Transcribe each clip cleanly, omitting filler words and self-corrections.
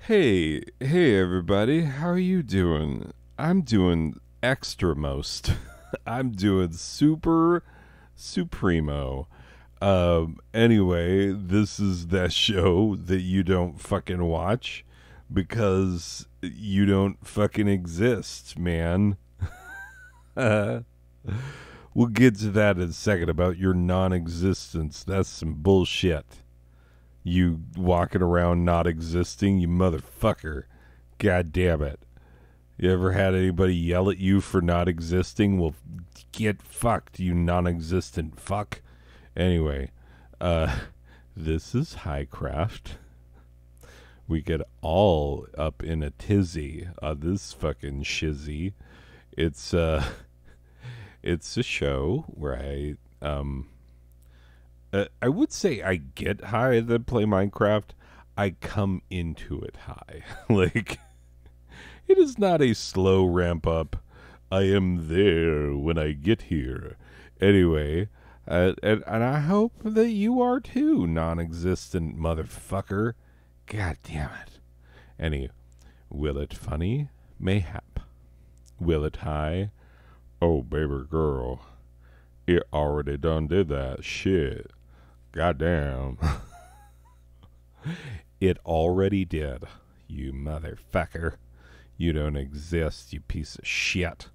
Hey everybody, how are you doing? I'm doing extra most. I'm doing super supremo. Anyway, this is that show that you don't fucking watch because you don't fucking exist, man. we'll get to that in a second about your non-existence. That's some bullshit. You walking around not existing, you motherfucker. God damn it. You ever had anybody yell at you for not existing? Well, get fucked, you non existent fuck. Anyway, this is Highcraft. We get all up in a tizzy on this fucking shizzy. It's it's a show where I would say I get high then play Minecraft. I come into it high. Like, it is not a slow ramp up. I am there when I get here. Anyway, and I hope that you are too, non-existent motherfucker. God damn it. Will it funny? Mayhap. Will it high? Oh, baby girl. It already done did that shit. Goddamn. It already did, you motherfucker. You don't exist, you piece of shit.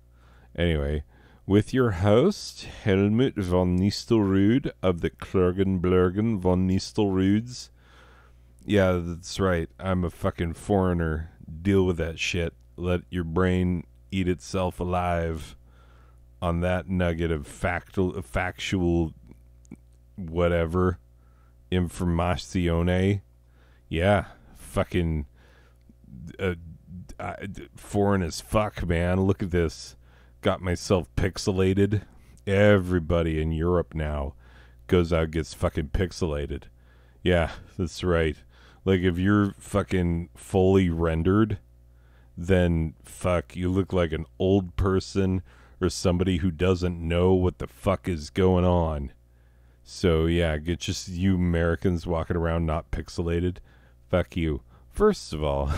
Anyway, with your host, Helmut von Nistelrood of the Klurgen von Nistelroods. Yeah, that's right. I'm a fucking foreigner. Deal with that shit. Let your brain eat itself alive on that nugget of factual whatever informazione. Yeah, fucking foreign as fuck, man. Look at this. Got myself pixelated. Everybody in Europe now goes out, gets fucking pixelated. Yeah, that's right. Like, if you're fucking fully rendered, then fuck, you look like an old person or somebody who doesn't know what the fuck is going on. So yeah, get just you Americans walking around not pixelated. Fuck you. First of all,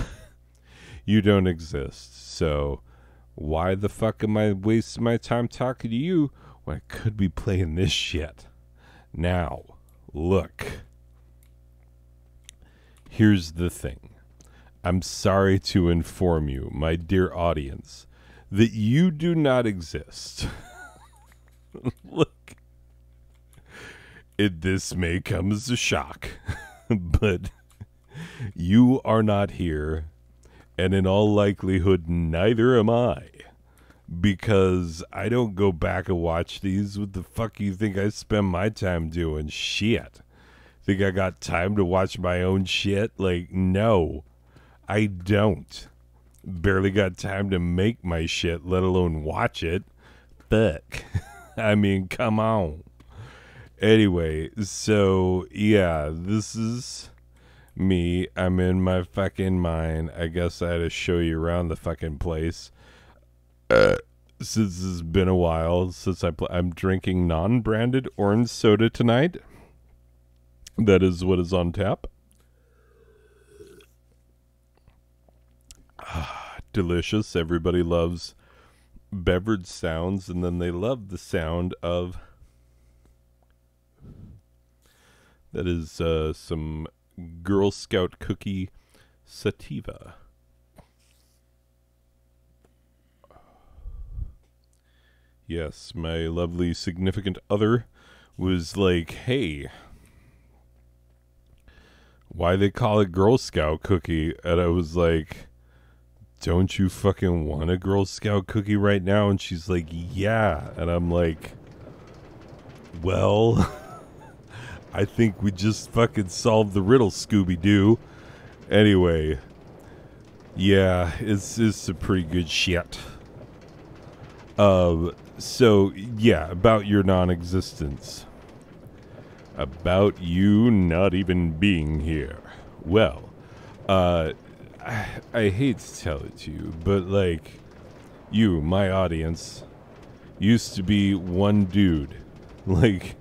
you don't exist. So why the fuck am I wasting my time talking to you when I could be playing this shit? Now, look. Here's the thing. I'm sorry to inform you, my dear audience, that you do not exist. Look. This may come as a shock, but you are not here, and in all likelihood, neither am I, because I don't go back and watch these. What the fuck you think I spend my time doing? Shit. Think I got time to watch my own shit? Like, no, I don't. Barely got time to make my shit, let alone watch it. Fuck. I mean, come on. Anyway, so, yeah, this is me. I'm in my fucking mind. I guess I had to show you around the fucking place. Since it's been a while since I'm drinking non-branded orange soda tonight. That is what is on tap. Delicious. Everybody loves beverage sounds, and then they love the sound of... That is some Girl Scout cookie sativa. Yes, my lovely significant other was like, hey, why they call it Girl Scout cookie? And I was like, don't you fucking want a Girl Scout cookie right now? And she's like, yeah. And I'm like, well... I think we just fucking solved the riddle, Scooby-Doo. Anyway, yeah, it's some pretty good shit. So, yeah, about your non-existence. About you not even being here. Well, I hate to tell it to you, but, like, you, my audience, used to be one dude. Like...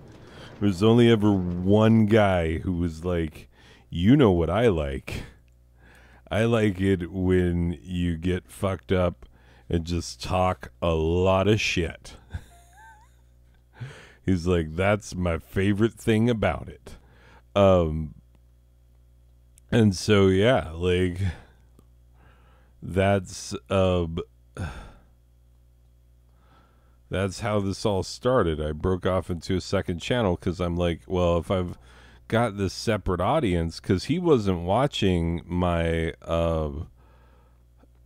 There's only ever one guy who was like, you know what I like. I like it when you get fucked up and just talk a lot of shit. He's like, that's my favorite thing about it. Um, and so yeah, like that's that's how this all started. I broke off into a second channel because I'm like, well, if I've got this separate audience, because he wasn't watching my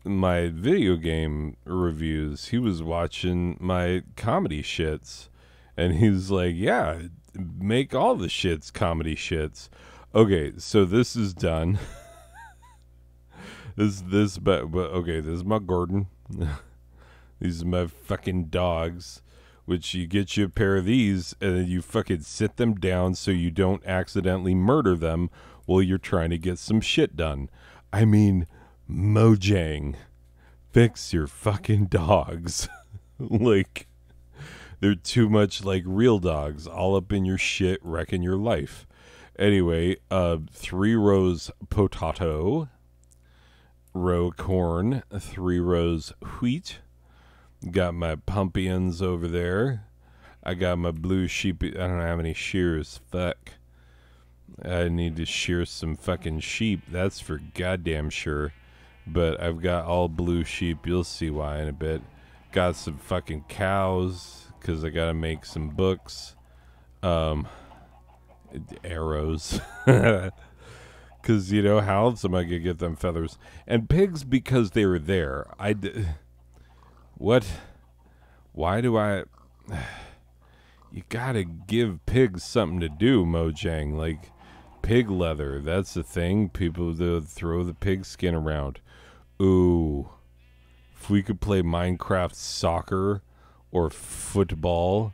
video game reviews, he was watching my comedy shits, and he's like, yeah, make all the shits comedy shits. Okay, so this is done. But okay, this is my garden. These are my fucking dogs, which you get you a pair of these and then you fucking sit them down so you don't accidentally murder them while you're trying to get some shit done. I mean, Mojang, fix your fucking dogs. Like, they're too much like real dogs, all up in your shit, wrecking your life. Anyway, 3 rows potato, row corn, 3 rows wheat. Got my pumpkins over there. I got my blue sheep. I don't have any shears. Fuck. I need to shear some fucking sheep. That's for goddamn sure. But I've got all blue sheep. You'll see why in a bit. Got some fucking cows because I got to make some books. Arrows. Because, you know, how else am I going to get them feathers? And pigs because they were there. What? Why do I... You gotta give pigs something to do, Mojang. Like, pig leather. That's the thing. People throw the pig skin around. Ooh. If we could play Minecraft soccer or football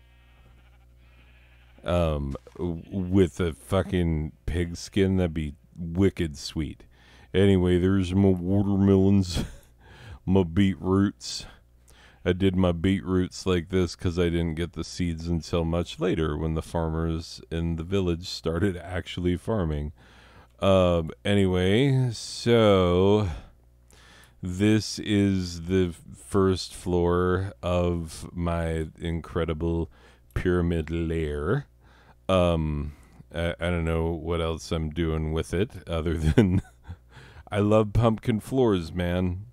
with a fucking pig skin, that'd be wicked sweet. Anyway, there's my watermelons, my beetroots. I did my beetroots like this because I didn't get the seeds until much later when the farmers in the village started actually farming. Anyway, so this is the first floor of my incredible pyramid lair. I don't know what else I'm doing with it other than I love pumpkin floors, man.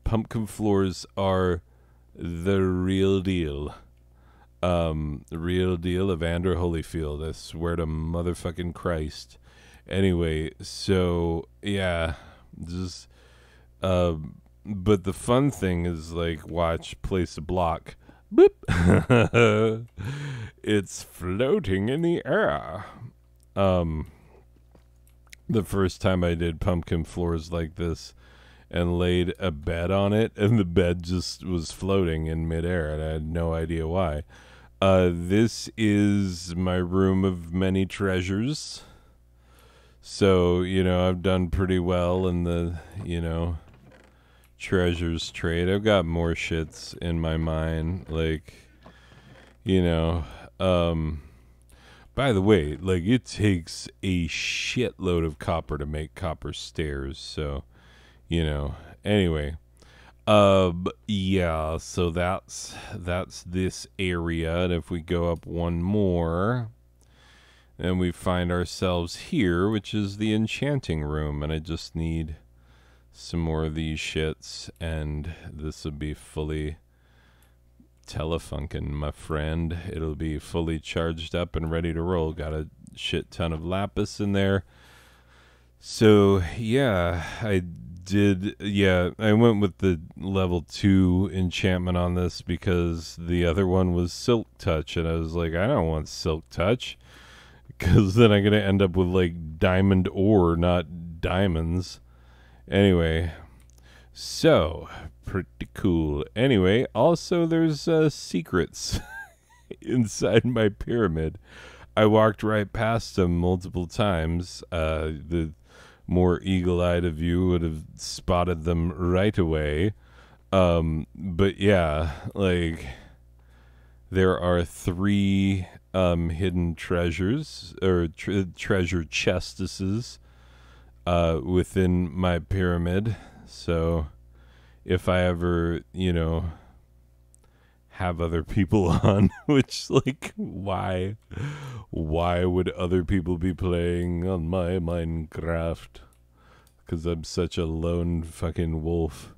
Pumpkin floors are the real deal. The real deal of Andrew Holyfield. I swear to motherfucking Christ. Anyway, so yeah, just but the fun thing is like watch place a block. Boop. It's floating in the air. The first time I did pumpkin floors like this and laid a bed on it, and the bed just was floating in midair, and I had no idea why. This is my room of many treasures. So, you know, I've done pretty well in the, you know, treasures trade. I've got more shits in my mind, like, you know, by the way, like, it takes a shitload of copper to make copper stairs, so, you know, anyway, yeah, so that's this area, and if we go up one more, then we find ourselves here, which is the enchanting room, and I just need some more of these shits, and this will be fully telefunken, my friend. It'll be fully charged up and ready to roll. Got a shit ton of lapis in there. So yeah, I went with the level 2 enchantment on this because the other one was silk touch, and I was like, I don't want silk touch because then I'm gonna end up with like diamond ore, not diamonds. Anyway, so pretty cool. Anyway, also there's secrets inside my pyramid. I walked right past them multiple times. The more eagle-eyed of you would have spotted them right away. But yeah, like there are 3 hidden treasures or treasure chestesses within my pyramid. So if I ever, have other people on, which, like, why would other people be playing on my Minecraft? Because I'm such a lone fucking wolf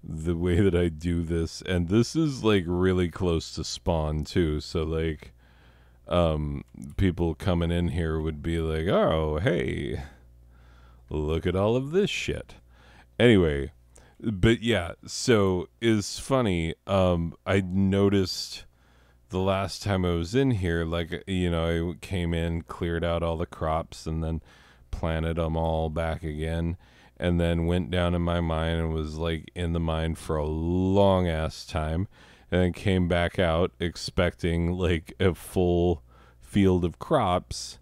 the way that I do this. And this is, like, really close to spawn too, so, like, people coming in here would be like, oh, hey, look at all of this shit. Anyway, but yeah, so it's funny. I noticed the last time I was in here, like, I came in, cleared out all the crops, and then planted them all back again, and then went down in my mine and was, like, in the mine for a long ass time, and then came back out expecting, like, a full field of crops,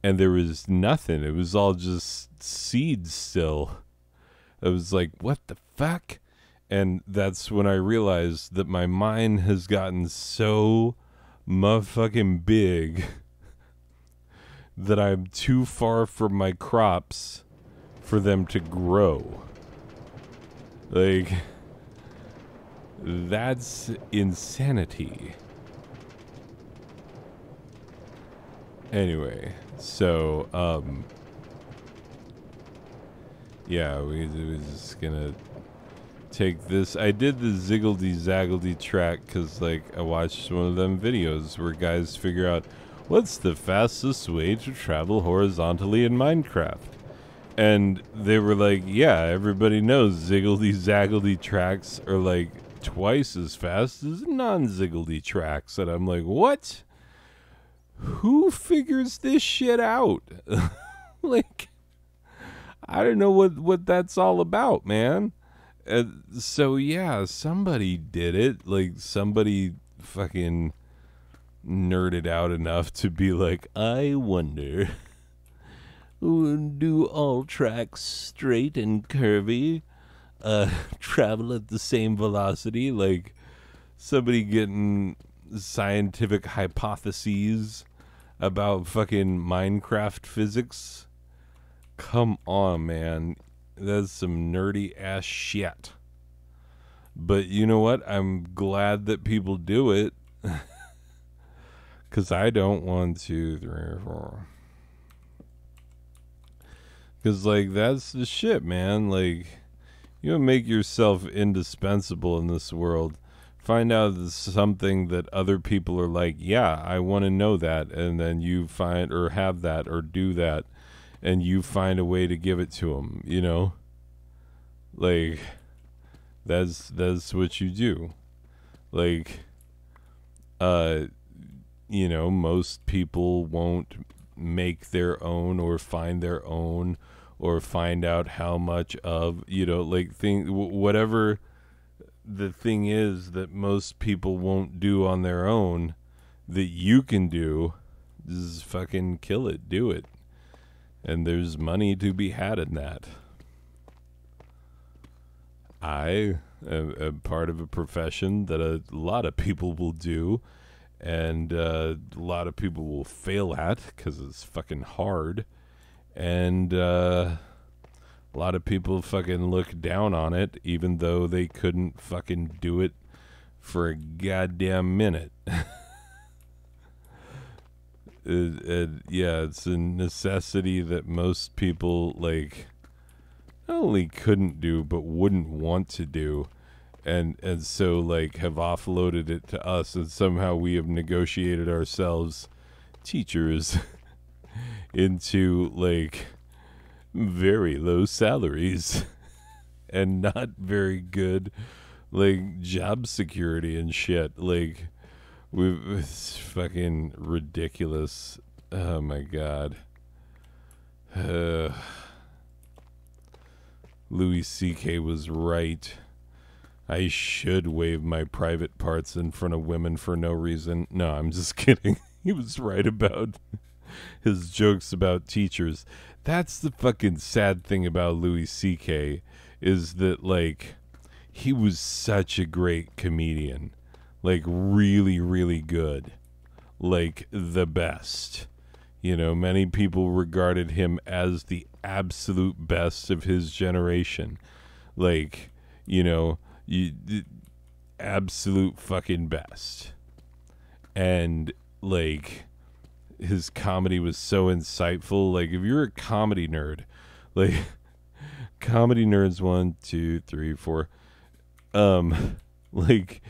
and there was nothing. It was all just seeds still. I was like, what the fuck? And that's when I realized that my mine has gotten so motherfucking big that I'm too far from my crops for them to grow. Like, that's insanity. Anyway, so, yeah, we just gonna take this. I did the Ziggledy Zaggledy track because, like, I watched one of them videos where guys figure out what's the fastest way to travel horizontally in Minecraft. And they were like, yeah, everybody knows Ziggledy Zaggledy tracks are, like, twice as fast as non-Ziggledy tracks. And I'm like, what? Who figures this shit out? Like, I don't know what that's all about, man. So yeah, somebody did it. Like, somebody fucking nerded out enough to be like, I wonder, do all tracks straight and curvy travel at the same velocity? Like, somebody getting scientific hypotheses about fucking Minecraft physics. Come on, man. That's some nerdy ass shit. But you know what? I'm glad that people do it. Because I don't want to. 3 or 4. Because, like, that's the shit, man. Like, you make yourself indispensable in this world. Find out something that other people are like, yeah, I want to know that. And then you find, or have that, or do that. And you find a way to give it to them, you know? Like, that's what you do. Like, most people won't make their own or find their own or find out how much of, like, whatever the thing is that most people won't do on their own that you can do, just fucking kill it, do it. And there's money to be had in that. I am part of a profession that a lot of people will do, and a lot of people will fail at because it's fucking hard. And a lot of people fucking look down on it, even though they couldn't fucking do it for a goddamn minute. Yeah, it's a necessity that most people, like, not only couldn't do, but wouldn't want to do. And so, like, have offloaded it to us, and somehow we have negotiated ourselves, teachers, into, like, very low salaries and not very good, like, job security and shit. Like, it's fucking ridiculous. Oh my god. Louis C.K. was right. I should wave my private parts in front of women for no reason. No, I'm just kidding. He was right about his jokes about teachers. That's the fucking sad thing about Louis C.K. is that, like, he was such a great comedian. Like, really, really good. Like, the best. You know, many people regarded him as the absolute best of his generation. Like, you know, the absolute fucking best. And, like, his comedy was so insightful. Like, if you're a comedy nerd, like, comedy nerds, 1, 2, 3, 4, like,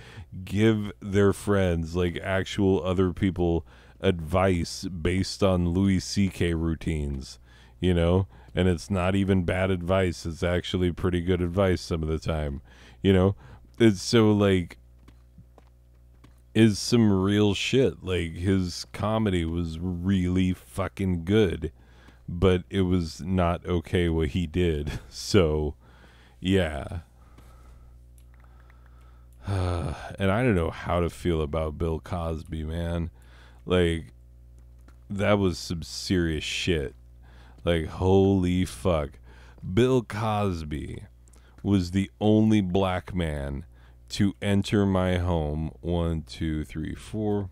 give their friends, like, actual other people, advice based on Louis C.K. routines, you know? And it's not even bad advice. It's actually pretty good advice some of the time, you know? It's so, like, is some real shit. Like, his comedy was really fucking good, but it was not okay what he did. So, yeah. And I don't know how to feel about Bill Cosby, man. Like, that was some serious shit. Like, holy fuck. Bill Cosby was the only black man to enter my home. 1, 2, 3, 4.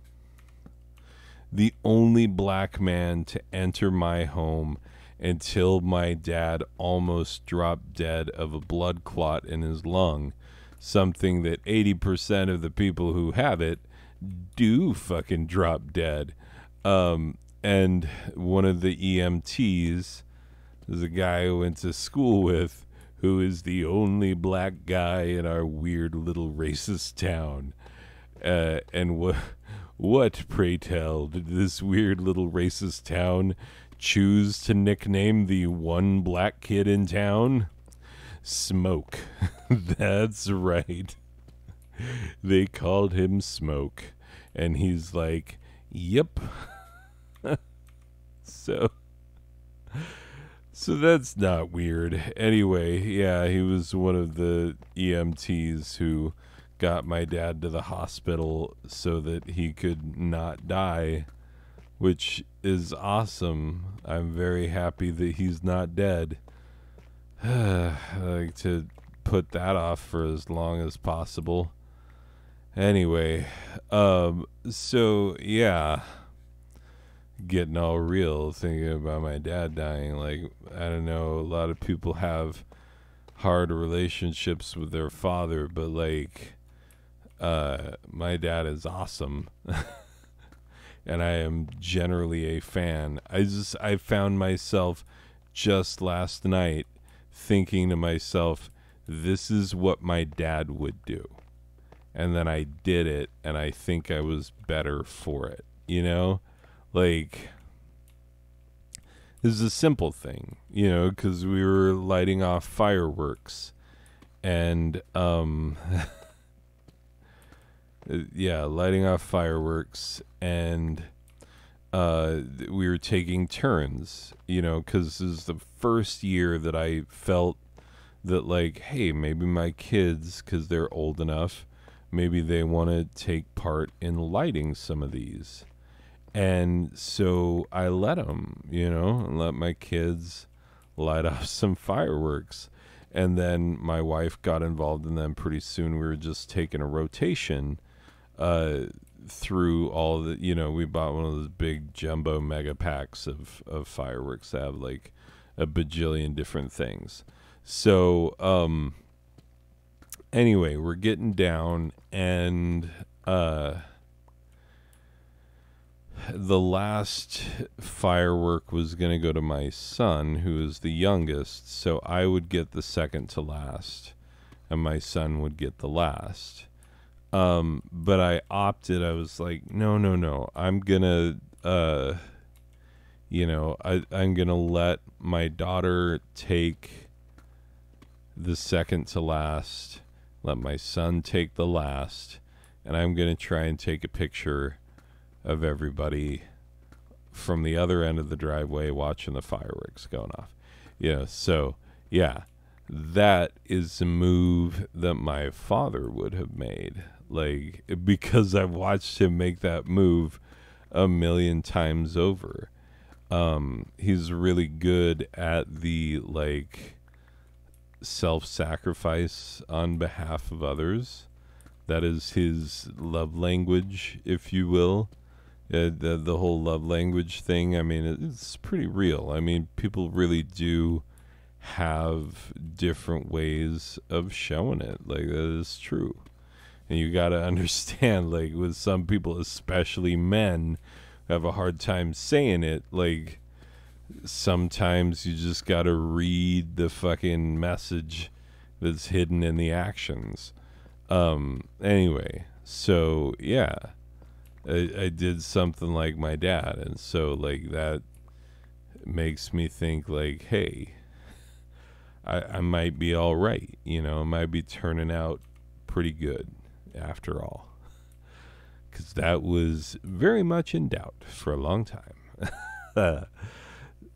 The only black man to enter my home until my dad almost dropped dead of a blood clot in his lung. Something that 80% of the people who have it do fucking drop dead. And one of the EMTs is a guy I went to school with, who is the only black guy in our weird little racist town. And what, pray tell, did this weird little racist town choose to nickname the one black kid in town? Smoke. That's right. They called him Smoke. And he's like, yep. So that's not weird. Anyway, yeah, he was one of the EMTs who got my dad to the hospital so that he could not die, which is awesome. I'm very happy that he's not dead. I like to put that off for as long as possible. Anyway, so yeah, getting all real, thinking about my dad dying. Like, I don't know, a lot of people have hard relationships with their father, but like, my dad is awesome. And I am generally a fan. I found myself just last night thinking to myself, this is what my dad would do. And then I did it, and I think I was better for it, you know? Like, this is a simple thing, you know, because we were lighting off fireworks. And, yeah, lighting off fireworks, and we were taking turns, you know, because this is the first year that I felt that, like, hey, maybe my kids, because they're old enough, maybe they want to take part in lighting some of these. And so I let them, you know, let my kids light off some fireworks. And then my wife got involved, and then pretty soon we were just taking a rotation through all the, you know, we bought one of those big jumbo mega packs of fireworks that have like a bajillion different things. So anyway, we're getting down, and the last firework was going to go to my son, who is the youngest, so I would get the second to last, and my son would get the last. But I opted, I was like, no, I'm going to, you know, I'm going to let my daughter take the second to last, let my son take the last, and I'm going to try and take a picture of everybody from the other end of the driveway watching the fireworks going off. You know, so, yeah, that is a move that my father would have made. Like, because I've watched him make that move a million times over. He's really good at the, like, self-sacrifice on behalf of others. That is his love language, if you will. The whole love language thing, I mean, it's pretty real. I mean, people really do have different ways of showing it. Like, that is true. And you got to understand, like, with some people, especially men, who have a hard time saying it, like, sometimes you just got to read the fucking message that's hidden in the actions. Anyway, so, yeah. I did something like my dad, and so, like, that makes me think, like, hey, I might be all right, you know, I might be turning out pretty good after all. Because that was very much in doubt for a long time.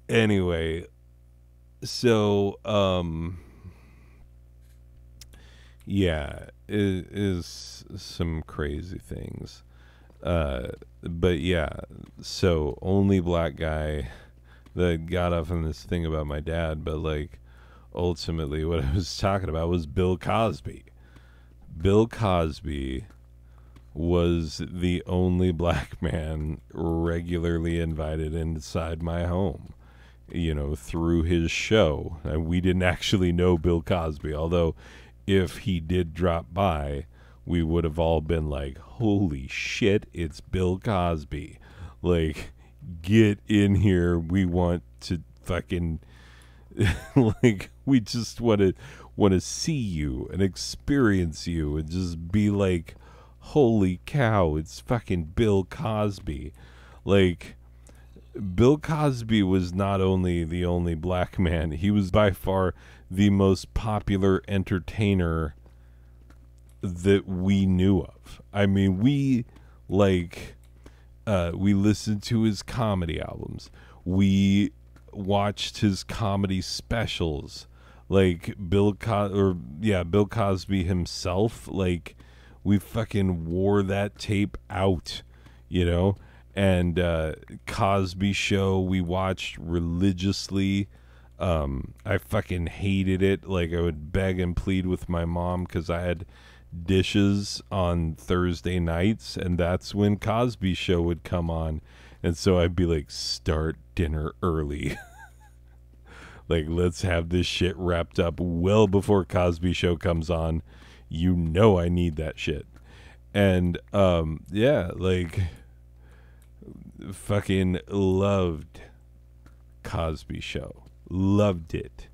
Anyway, so, yeah, it is some crazy things. But yeah, so only black guy that got off on this thing about my dad, but like ultimately what I was talking about was Bill Cosby. Bill Cosby was the only black man regularly invited inside my home, you know, through his show. And we didn't actually know Bill Cosby, although if he did drop by, we would have all been like, holy shit, it's Bill Cosby. Like, get in here. We want to fucking, like, we just want to see you and experience you and just be like, holy cow, it's fucking Bill Cosby. Like, Bill Cosby was not only the only black man, he was by far the most popular entertainer that we knew of. I mean, we listened to his comedy albums. We watched his comedy specials. Like Bill Cosby himself, like we fucking wore that tape out, you know? And Cosby Show we watched religiously. I fucking hated it. Like, I would beg and plead with my mom because I had dishes on Thursday nights, and that's when Cosby Show would come on. And so I'd be like, start dinner early. Like, let's have this shit wrapped up well before Cosby Show comes on. You know I need that shit. And, yeah, like, fucking loved Cosby Show. Loved it.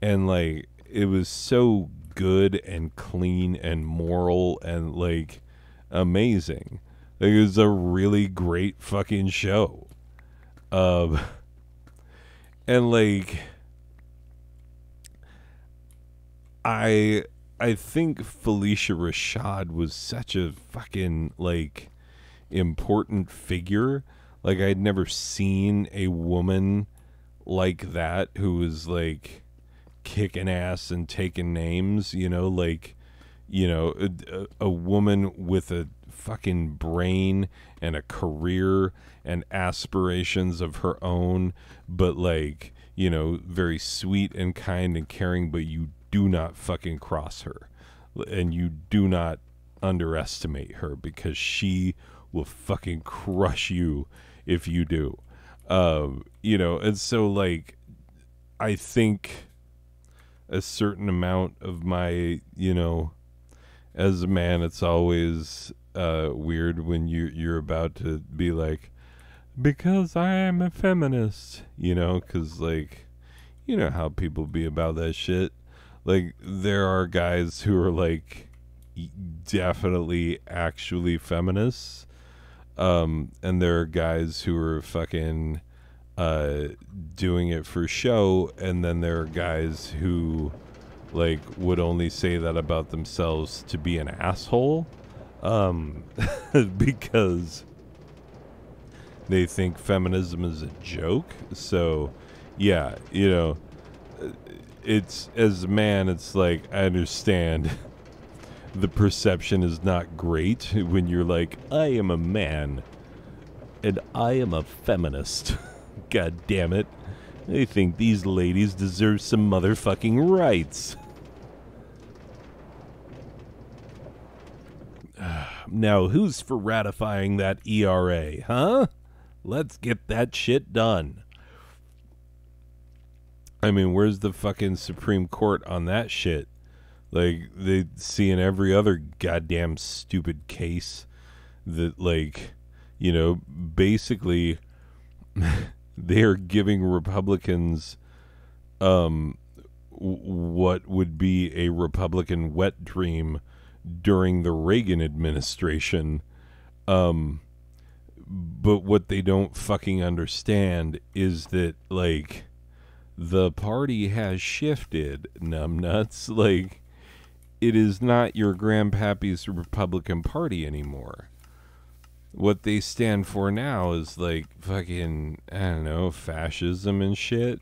And, like, it was so good and clean and moral and, like, amazing. Like, it was a really great fucking show. And, like, I think Felicia Rashad was such a fucking, like, important figure. Like, I'd never seen a woman like that who was, like, kicking ass and taking names, you know, like, you know, a woman with a fucking brain and a career and aspirations of her own, but, like, you know, very sweet and kind and caring, but you do not fucking cross her and you do not underestimate her because she will fucking crush you if you do. You know, and so, like, I think a certain amount of my, you know, as a man, it's always weird when you're about to be like, because I am a feminist, you know, because, like, you know how people be about that shit. Like, there are guys who are, like, definitely actually feminists, and there are guys who are fucking doing it for show, and then there are guys who, like, would only say that about themselves to be an asshole, because they think feminism is a joke. So, yeah, you know, it's, as a man, it's like, I understand the perception is not great when you're like, I am a man and I am a feminist. God damn it. I think these ladies deserve some motherfucking rights. Now, who's for ratifying that ERA, huh? Let's get that shit done. I mean, where's the fucking Supreme Court on that shit? Like, they see in every other goddamn stupid case that, like, you know, basically they're giving Republicans what would be a Republican wet dream during the Reagan administration. But what they don't fucking understand is that, like, the party has shifted, numbnuts. Like, it is not your grandpappy's Republican Party anymore. What they stand for now is, like, fucking, I don't know, fascism and shit.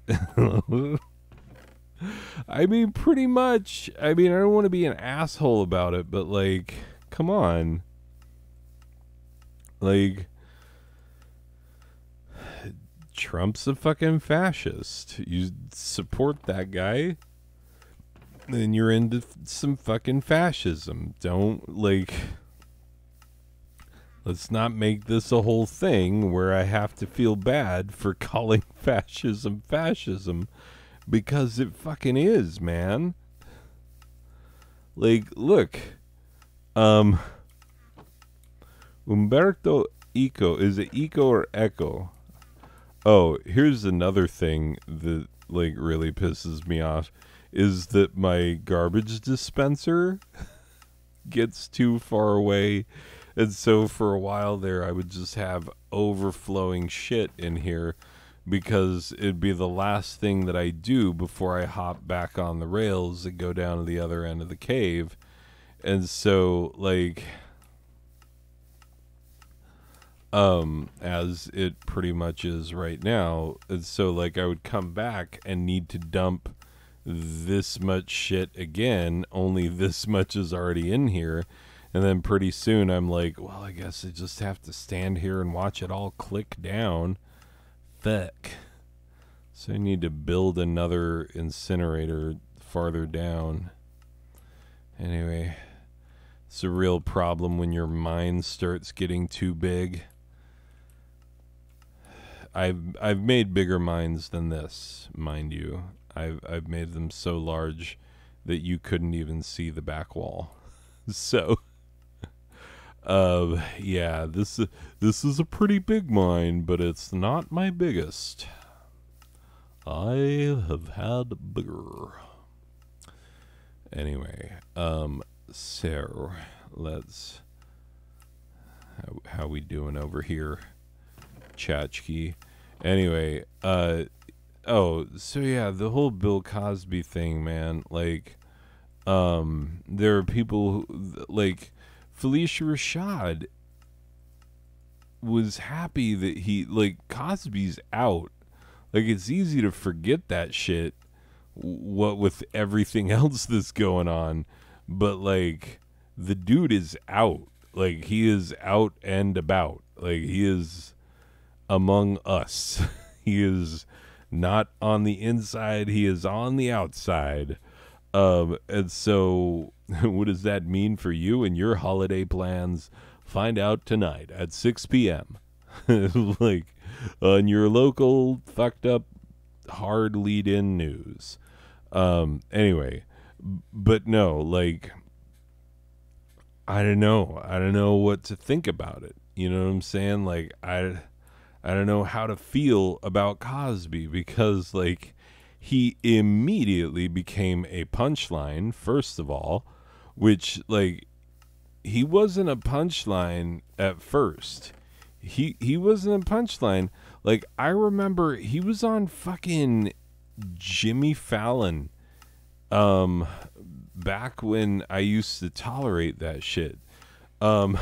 I mean, pretty much. I mean, I don't want to be an asshole about it, but, like, come on. Like, Trump's a fucking fascist. You support that guy, then you're into some fucking fascism. Don't, like, let's not make this a whole thing where I have to feel bad for calling fascism fascism, because it fucking is, man. Like, look, Umberto Eco, is it Eco or Echo? Oh, here's another thing that, like, really pisses me off, is that my garbage dispenser gets too far away. And so for a while there, I would just have overflowing shit in here, because it'd be the last thing that I do before I hop back on the rails and go down to the other end of the cave. And so, like, as it pretty much is right now. And so, like, I would come back and need to dump this much shit again, only this much is already in here. And then pretty soon I'm like, well, I guess I just have to stand here and watch it all click down. Fuck. So I need to build another incinerator farther down. Anyway, it's a real problem when your mine starts getting too big. I've made bigger mines than this, mind you. I've made them so large that you couldn't even see the back wall. So, yeah, this is a pretty big mine, but it's not my biggest. I have had bigger. Anyway, so let's, how we doing over here, Chachki? Anyway, oh, so yeah, the whole Bill Cosby thing, man, like, there are people who, like, Felicia Rashad was happy that he, like, Cosby's out. Like, it's easy to forget that shit, what with everything else that's going on, but, like, the dude is out. Like, he is out and about. Like, he is among us. He is not on the inside, he is on the outside. And so what does that mean for you and your holiday plans? Find out tonight at 6 p.m. Like, on your local fucked up hard lead in news. Anyway, but no, like, I don't know what to think about it. You know what I'm saying? Like, I don't know how to feel about Cosby, because, like, he immediately became a punchline, first of all, which, like, he wasn't a punchline at first. He wasn't a punchline. Like, I remember he was on fucking Jimmy Fallon, back when I used to tolerate that shit. But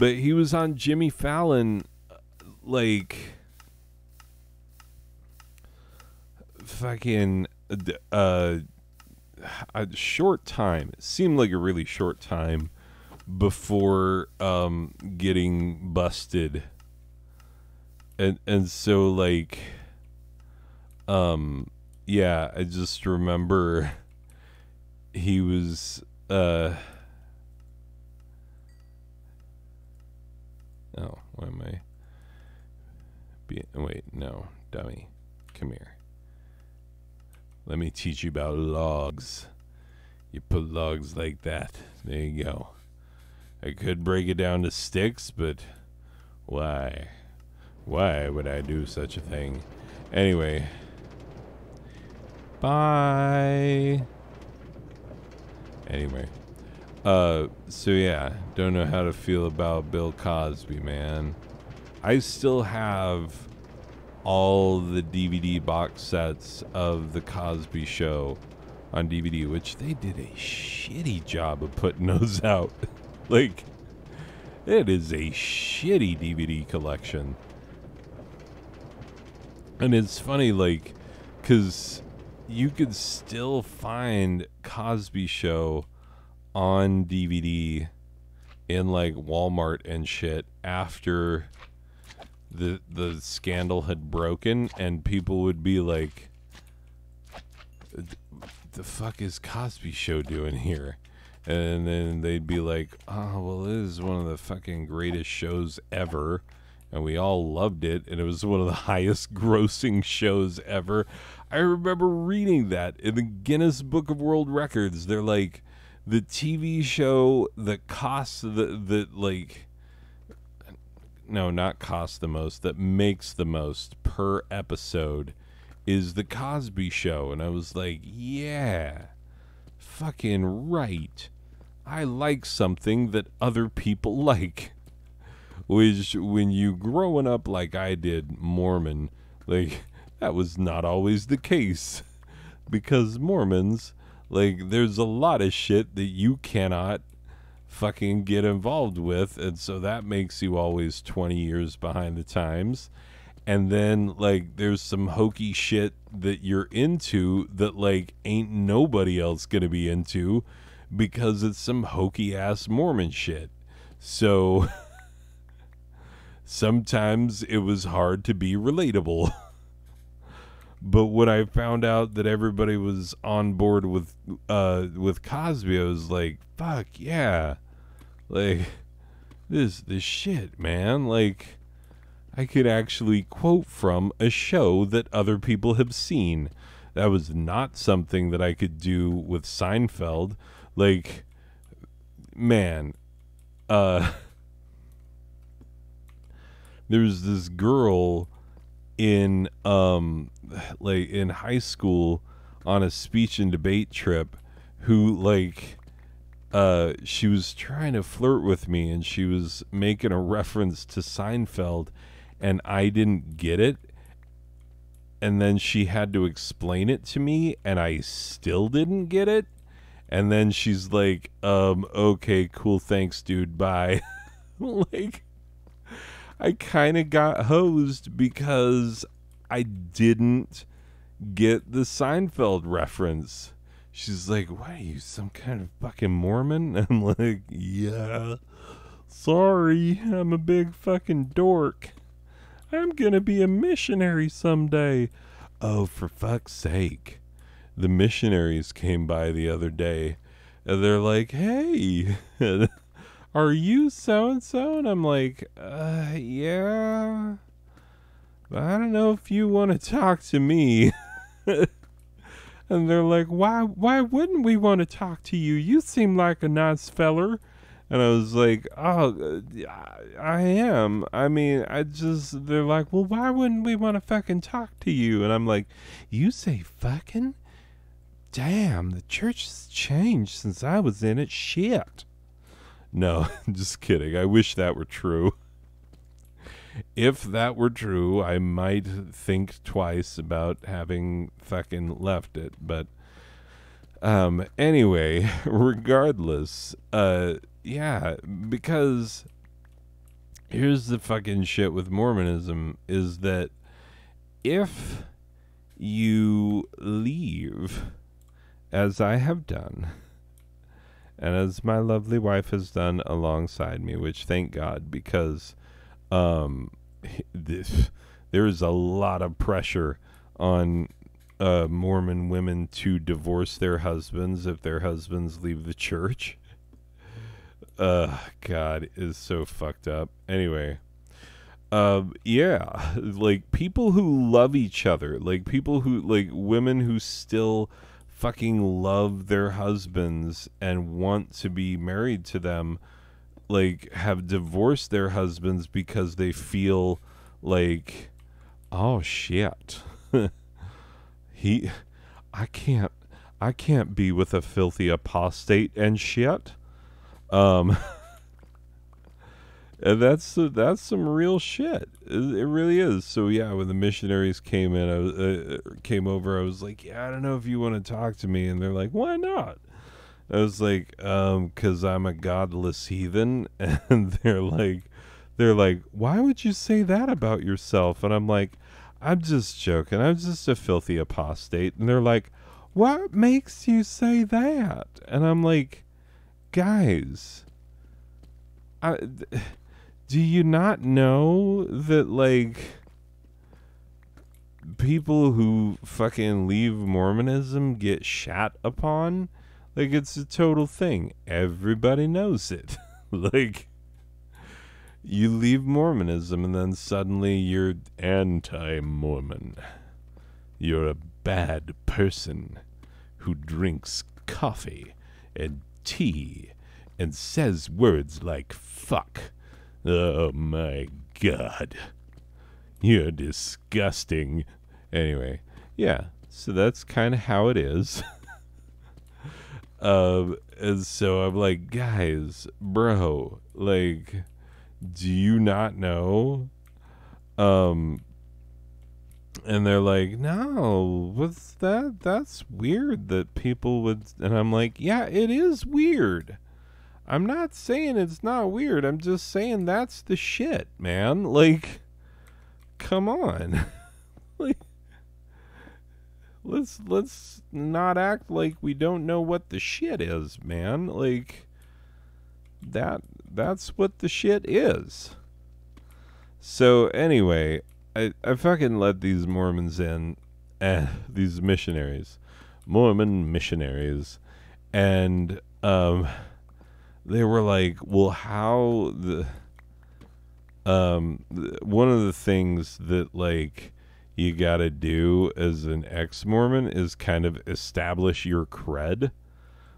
he was on Jimmy Fallon, like, fucking a short time. It seemed like a really short time before getting busted. And so, like, yeah, I just remember he was Oh, why am I wait, no, dummy. Come here. Let me teach you about logs. You put logs like that. There you go. I could break it down to sticks, but why? Why would I do such a thing? Anyway. Bye. Anyway. So yeah, don't know how to feel about Bill Cosby, man. I still have all the DVD box sets of The Cosby Show on DVD, which they did a shitty job of putting those out. Like, it is a shitty DVD collection. And it's funny, like, because you could still find Cosby Show on DVD in, like, Walmart and shit after the scandal had broken, and people would be like, the fuck is Cosby Show doing here? And then they'd be like, oh, well, this is one of the fucking greatest shows ever, and we all loved it, and it was one of the highest grossing shows ever. I remember reading that in the Guinness Book of World Records. They're like, the TV show that costs not costs the most, that makes the most per episode is The Cosby Show. And I was like, yeah, fucking right. I like something that other people like. Which, when you growing up like I did, Mormon, like, that was not always the case. Because Mormons, like, there's a lot of shit that you cannot fucking get involved with, and so that makes you always 20 years behind the times. And then, like, there's some hokey shit that you're into that, like, ain't nobody else gonna be into because it's some hokey ass Mormon shit. So sometimes it was hard to be relatable. But when I found out that everybody was on board with Cosby, I was like, fuck yeah. Like, this shit, man. Like, I could actually quote from a show that other people have seen. That was not something that I could do with Seinfeld. Like, man, there's this girl in in high school on a speech and debate trip who, like, she was trying to flirt with me, and she was making a reference to Seinfeld, and I didn't get it, and then she had to explain it to me, and I still didn't get it, and then she's like, okay, cool, thanks, dude, bye. Like, I kind of got hosed because I didn't get the Seinfeld reference. She's like, what are you, some kind of fucking Mormon? I'm like, yeah, sorry, I'm a big fucking dork. I'm gonna be a missionary someday. Oh, for fuck's sake. The missionaries came by the other day, and they're like, hey, are you so-and-so? And I'm like, yeah. But I don't know if you want to talk to me. And they're like, why wouldn't we want to talk to you? You seem like a nice feller. And I was like, oh, I am. I mean, they're like, well, why wouldn't we want to fucking talk to you? And I'm like, you say fucking? Damn, the church has changed since I was in it. Shit. No, just kidding. I wish that were true. If that were true, I might think twice about having fucking left it. But anyway, regardless, yeah, because here's the fucking shit with Mormonism is that if you leave, as I have done, and as my lovely wife has done alongside me, which thank God, because there is a lot of pressure on Mormon women to divorce their husbands if their husbands leave the church. God, is so fucked up. Anyway, yeah, like people who love each other, like people who, like women who still fucking love their husbands and want to be married to them, like have divorced their husbands because they feel like, oh shit, he, I can't, I can't be with a filthy apostate and shit. Um, And that's some real shit. It really is. So yeah, when the missionaries came in, came over, I was like, yeah, I don't know if you want to talk to me, and they're like, why not? I was like, 'cause I'm a godless heathen, and they're like, why would you say that about yourself? And I'm like, I'm just joking. I'm just a filthy apostate. And they're like, what makes you say that? And I'm like, guys, do you not know that, like, people who fucking leave Mormonism get shat upon? Like, it's a total thing. Everybody knows it. Like, you leave Mormonism and then suddenly you're anti-Mormon. You're a bad person who drinks coffee and tea and says words like fuck. Oh my God. You're disgusting. Anyway, yeah, so that's kind of how it is. And so I'm like, guys, bro, like, do you not know? And they're like, no, what's that? That's weird that people would. And I'm like, yeah, it is weird. I'm not saying it's not weird. I'm just saying that's the shit, man. Like, come on. Like, let's not act like we don't know what the shit is, man. Like, that's what the shit is. So anyway, I fucking let these Mormons in, these missionaries, Mormon missionaries, and they were like, well, how one of the things that, like, you gotta do as an ex-Mormon is kind of establish your cred,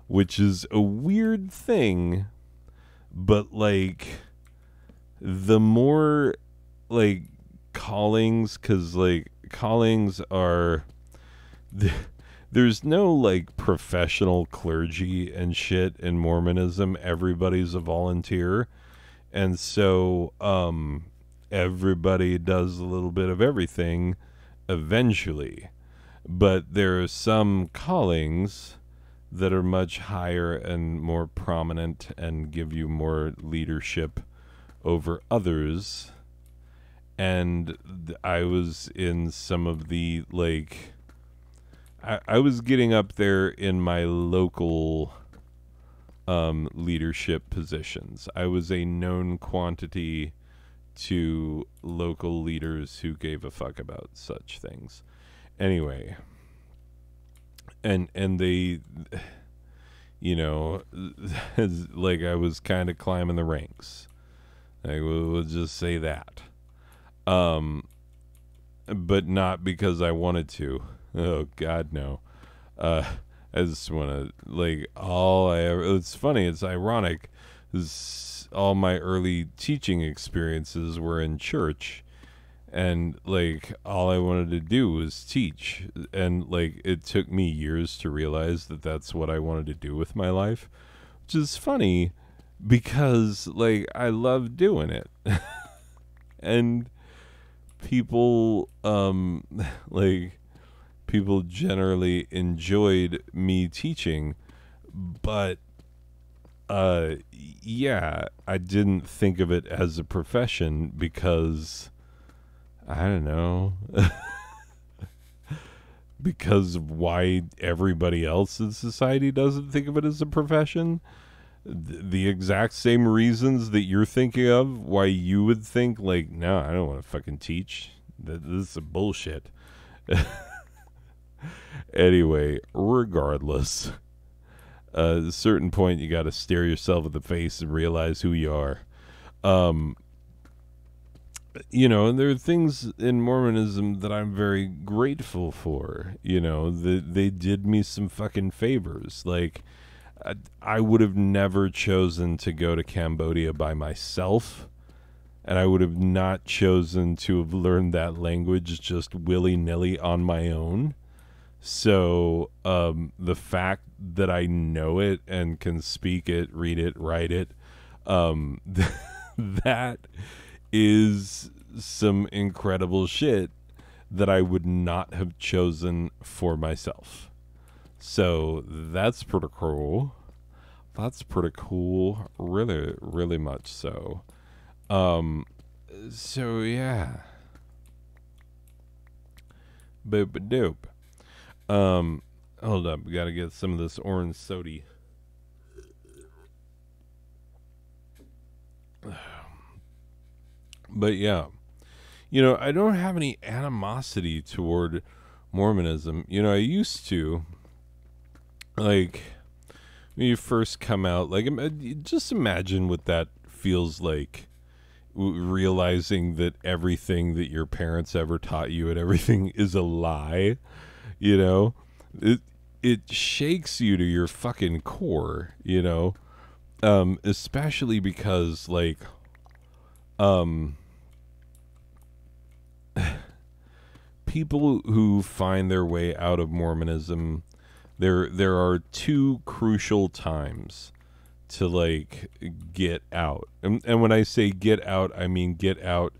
which is a weird thing, but, like, the more, like, callings, because, like, callings are... There's no, like, professional clergy and shit in Mormonism. Everybody's a volunteer. And so everybody does a little bit of everything eventually. But there are some callings that are much higher and more prominent and give you more leadership over others. And I was in some of the, like... I was getting up there in my local leadership positions. I was a known quantity to local leaders who gave a fuck about such things. Anyway, and they, you know, like, I was kind of climbing the ranks. Like, we'll just say that. But not because I wanted to. Oh God, no. I just want to, like, it's funny, it's ironic, all my early teaching experiences were in church, and, like, all I wanted to do was teach, and, like, it took me years to realize that that's what I wanted to do with my life, which is funny, because, like, I love doing it. And people, like... people generally enjoyed me teaching, but yeah, I didn't think of it as a profession because, I don't know, because of why everybody else in society doesn't think of it as a profession. The exact same reasons that you're thinking of why you would think, like, no, I don't want to fucking teach. This is bullshit. Anyway, regardless, At a certain point, you got to stare yourself in the face and realize who you are. Um, and there are things in Mormonism that I'm very grateful for. They did me some fucking favors. Like, I would have never chosen to go to Cambodia by myself, and I would have not chosen to have learned that language just willy-nilly on my own. So the fact that I know it and can speak it, read it, write it, that is some incredible shit that I would not have chosen for myself. So that's pretty cool. That's pretty cool. Really, really much so. So yeah. Boop dope. Hold up, we gotta get some of this orange sody. But yeah, I don't have any animosity toward Mormonism. I used to, like, when you first come out, like, just imagine what that feels like, realizing that everything that your parents ever taught you and everything is a lie. It shakes you to your fucking core, especially because, like, people who find their way out of Mormonism, there are two crucial times to, like, get out. And when I say get out, I mean get out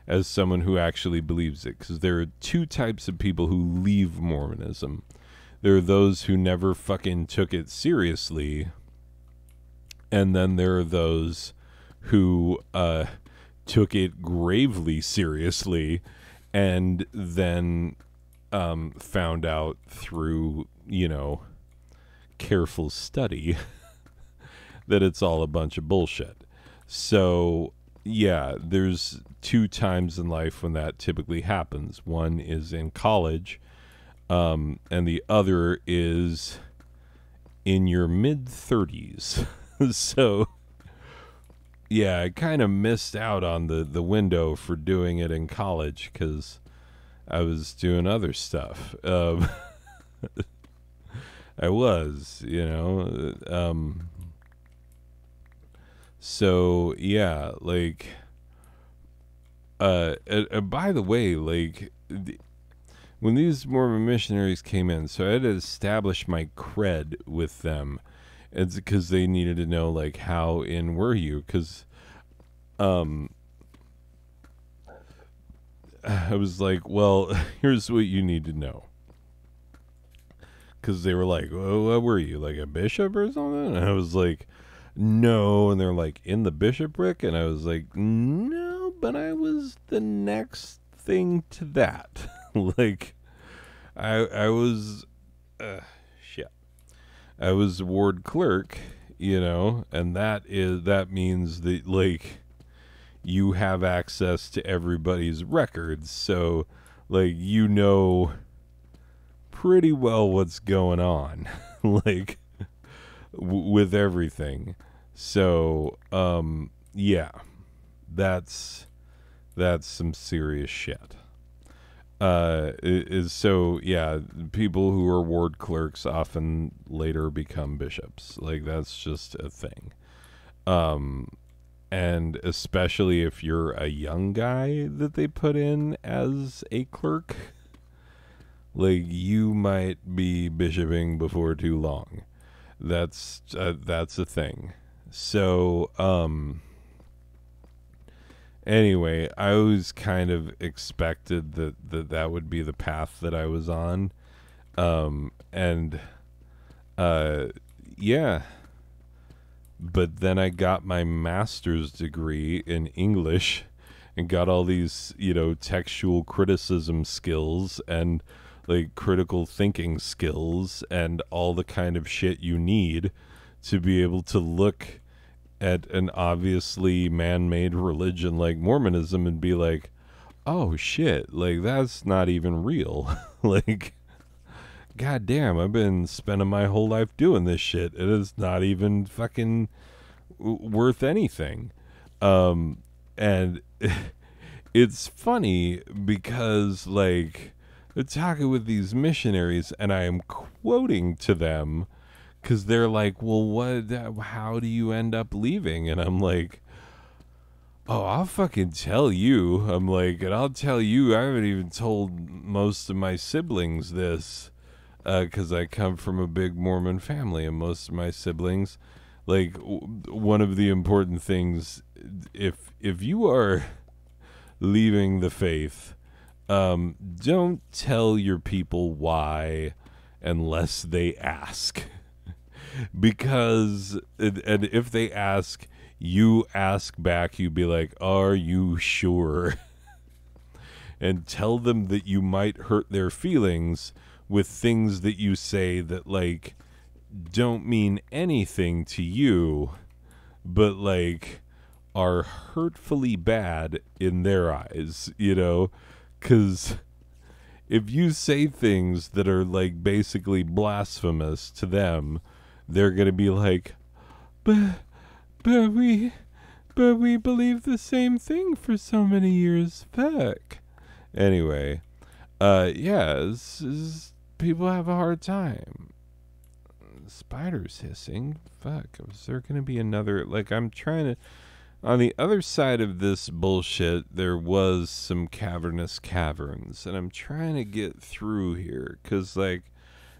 as someone who actually believes it, because there are two types of people who leave Mormonism. There are those who never fucking took it seriously, and then there are those who took it gravely seriously and then found out through, careful study that it's all a bunch of bullshit. So yeah, there's two times in life when that typically happens. One is in college, and the other is in your mid-30s. So yeah, I kind of missed out on the window for doing it in college because I was doing other stuff. I was, so yeah, like, by the way, like, when these Mormon missionaries came in, so I had to establish my cred with them. It's because they needed to know, like, how in were you? Because I was like, well, here's what you need to know. Because they were like, well, what were you, like a bishop or something? And I was like, no. And they're like, in the bishopric? And I was like, no, but I was the next thing to that. Like, I was, shit. I was ward clerk, and that means that, like, you have access to everybody's records. So, like, pretty well what's going on, like, with everything. So, yeah, that's some serious shit. So yeah, people who are ward clerks often later become bishops. Like, that's just a thing. And especially if you're a young guy that they put in as a clerk, like, you might be bishoping before too long. That's a thing. So, anyway, I always kind of expected that would be the path that I was on. Yeah. But then I got my master's degree in English and got all these, textual criticism skills and, like, critical thinking skills and all the kind of shit you need to be able to look at an obviously man-made religion like Mormonism and be like, oh shit, like, that's not even real. Like, God damn, I've been spending my whole life doing this shit. It is not even fucking worth anything. And it's funny because, like, they're talking with these missionaries, and I am quoting to them because they're like, well, how do you end up leaving? And I'm like, oh, I'll fucking tell you. I'm like, and I'll tell you, I haven't even told most of my siblings this because I come from a big Mormon family, and most of my siblings, like, one of the important things, if you are leaving the faith, don't tell your people why unless they ask. Because, and if they ask, you ask back, you be like, are you sure? And tell them that you might hurt their feelings with things that you say that, like, don't mean anything to you, but, like, are hurtfully bad in their eyes, you know? Because if you say things that are, like, basically blasphemous to them, they're going to be like, but we believe the same thing for so many years. Fuck. Anyway, people have a hard time. Spiders hissing. Fuck. Is there going to be another, like, I'm trying to, on the other side of this bullshit, there was some cavernous caverns, and I'm trying to get through here, because, like,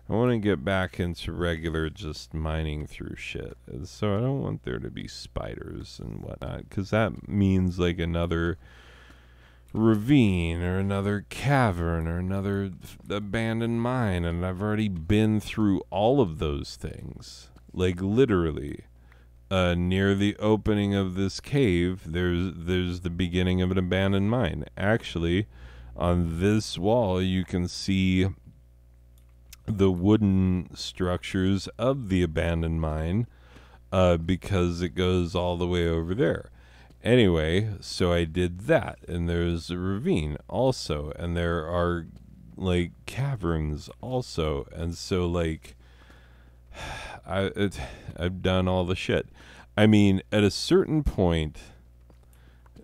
I want to get back into regular just mining through shit. And so I don't want there to be spiders and whatnot, because that means, like, another ravine or another cavern or another abandoned mine, and I've already been through all of those things. Like, literally. Near the opening of this cave, there's the beginning of an abandoned mine. Actually, on this wall, you can see the wooden structures of the abandoned mine, because it goes all the way over there. Anyway, so I did that, and there's a ravine also, and there are, like, caverns also, and so, like, I've done all the shit. I mean, at a certain point,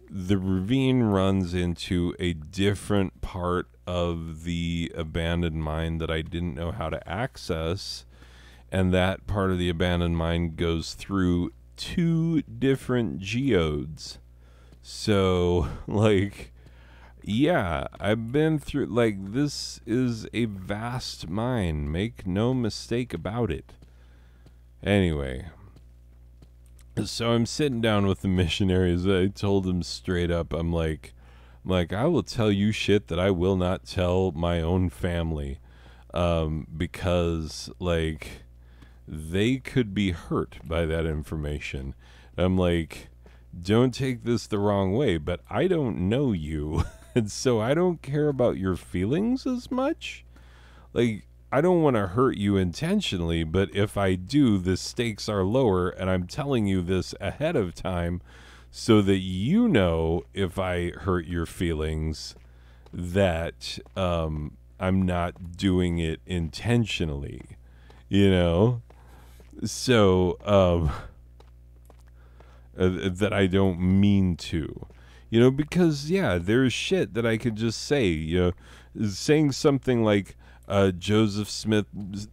the ravine runs into a different part of the abandoned mine that I didn't know how to access, and that part of the abandoned mine goes through 2 different geodes. So, like, yeah, I've been through, like, this is a vast mine. Make no mistake about it. Anyway, so I'm sitting down with the missionaries. I told them straight up, I'm like, I will tell you shit that I will not tell my own family, because, like, they could be hurt by that information. I'm like, don't take this the wrong way, but I don't know you, and so I don't care about your feelings as much. Like, I don't want to hurt you intentionally, but if I do, the stakes are lower, and I'm telling you this ahead of time so that you know if I hurt your feelings that I'm not doing it intentionally, you know? So, that I don't mean to, you know, because, yeah, there's shit that I could just say, you know, saying something like, Joseph Smith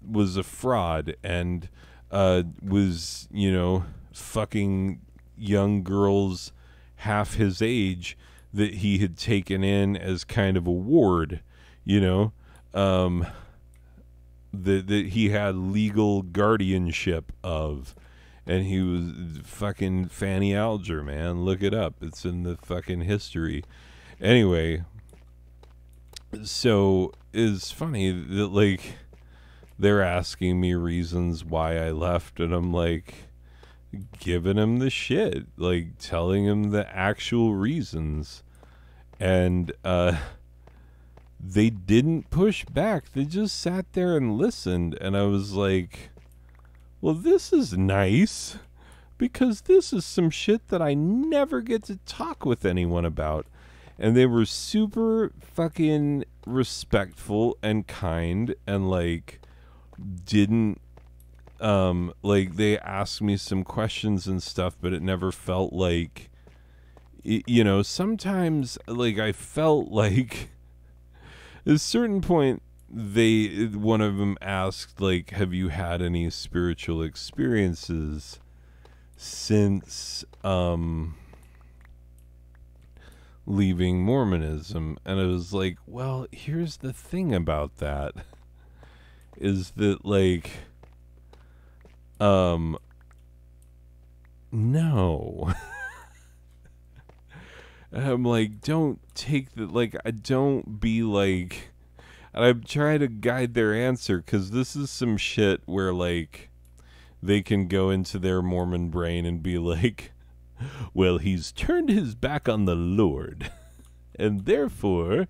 was a fraud and was, you know, fucking young girls half his age that he had taken in as kind of a ward, you know, that he had legal guardianship of. And he was fucking Fanny Alger, man. Look it up. It's in the fucking history. Anyway, so it's funny that, like, they're asking me reasons why I left, and I'm like, giving them the shit, like, telling them the actual reasons. And they didn't push back. They just sat there and listened, and I was like, well, this is nice, because this is some shit that I never get to talk with anyone about. And they were super fucking respectful and kind and, like, didn't like they asked me some questions and stuff, but it never felt like sometimes like I felt like at a certain point one of them asked, like, have you had any spiritual experiences since leaving Mormonism? And I was like, well, here's the thing about that is that, like, no. And I'm like, don't take the, like, I don't be like, and I'm trying to guide their answer, because this is some shit where, like, they can go into their Mormon brain and be like, well, he's turned his back on the Lord, and therefore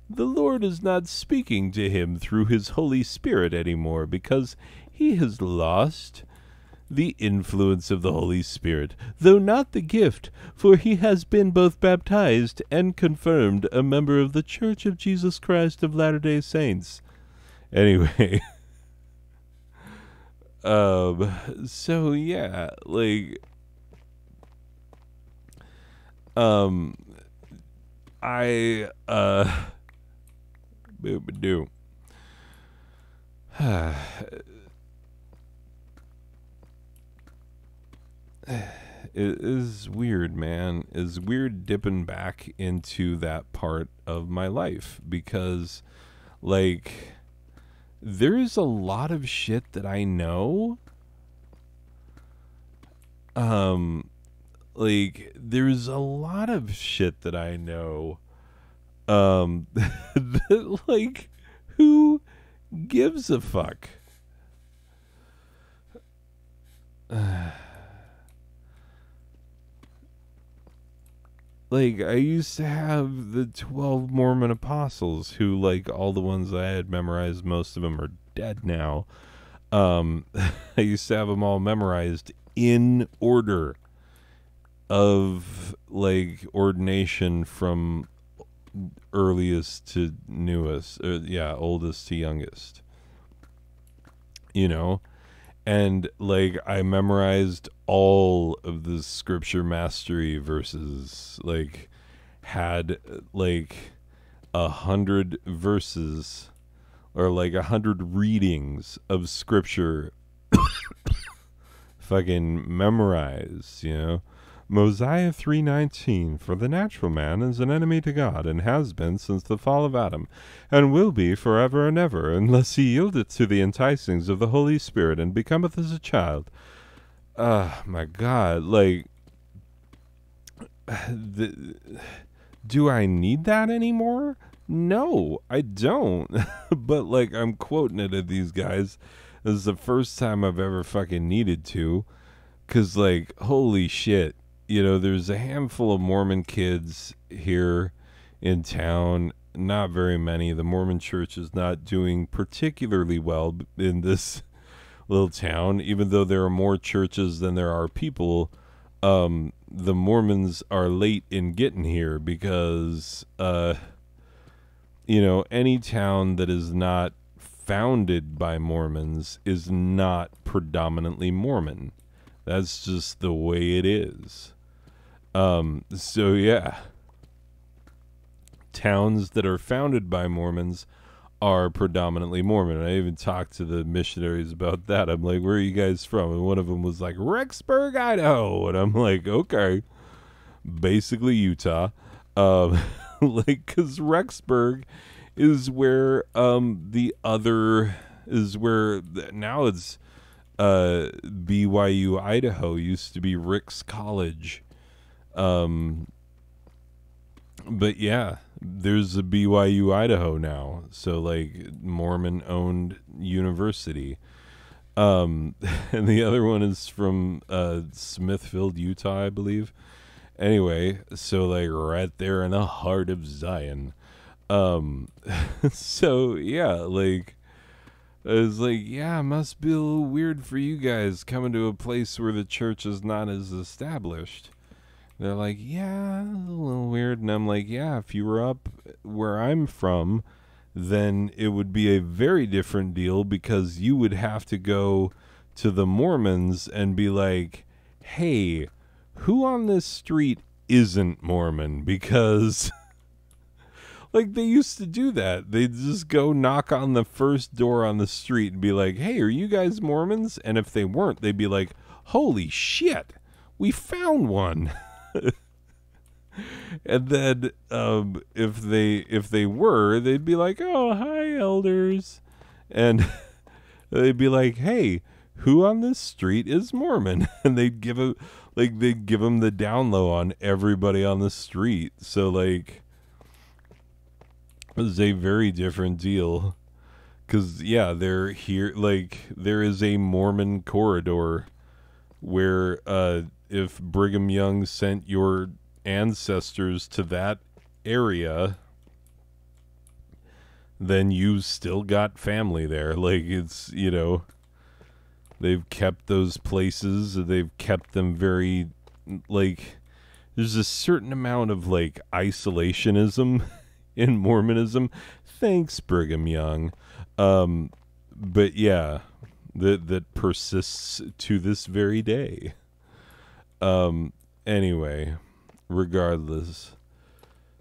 the Lord is not speaking to him through his Holy Spirit anymore, because he has lost the influence of the Holy Spirit, though not the gift, for he has been both baptized and confirmed a member of the Church of Jesus Christ of Latter-day Saints. Anyway, so yeah, like, boop-a-doo. It is weird, man. It's weird dipping back into that part of my life, because, like, there's a lot of shit that I know. Like, there's a lot of shit that I know. That, like, who gives a fuck? Like, I used to have the 12 Mormon apostles who, like, all the ones I had memorized, most of them are dead now. I used to have them all memorized in order of, like, ordination from earliest to newest. Oldest to youngest. And, like, I memorized all of the scripture mastery verses, like, had, like, 100 verses, or, like, 100 readings of scripture fucking memorized, Mosiah 3:19, for the natural man is an enemy to God, and has been since the fall of Adam, and will be forever and ever, unless he yieldeth to the enticings of the Holy Spirit, and becometh as a child. My God, like, do I need that anymore? No, I don't. But, like, I'm quoting it at these guys. This is the first time I've ever fucking needed to, because, like, holy shit. There's a handful of Mormon kids here in town. Not very many. The Mormon church is not doing particularly well in this little town, even though there are more churches than there are people. The Mormons are late in getting here because, any town that is not founded by Mormons is not predominantly Mormon. That's just the way it is. So yeah, towns that are founded by Mormons are predominantly Mormon. I even talked to the missionaries about that. I'm like, where are you guys from? And one of them was like, Rexburg, Idaho. And I'm like, okay, basically Utah. Like, cause Rexburg is where, now it's, BYU, Idaho. Used to be Rick's College. But yeah, there's a BYU Idaho now, so, like, Mormon owned university. And the other one is from Smithfield, Utah, I believe. Anyway, so, like, right there in the heart of Zion. So yeah, like, I was like, yeah, it must be a little weird for you guys coming to a place where the church is not as established. They're like, yeah, a little weird. And I'm like, yeah, if you were up where I'm from, then it would be a very different deal, because you would have to go to the Mormons and be like, hey, who on this street isn't Mormon? Because like, they used to do that. They'd just go knock on the first door on the street and be like, hey, are you guys Mormons? And if they weren't, they'd be like, holy shit, we found one. And then if they were, they'd be like, oh, hi, elders. And they'd be like, hey, who on this street is Mormon? And they'd give them the down low on everybody on the street. So like, it was a very different deal. Because yeah, they're here. Like, there is a Mormon corridor where if Brigham Young sent your ancestors to that area, then you still got family there. Like, it's, you know, they've kept those places. They've kept them very, like, there's a certain amount of, like, isolationism in Mormonism. Thanks, Brigham Young. But yeah, that persists to this very day. Anyway, regardless.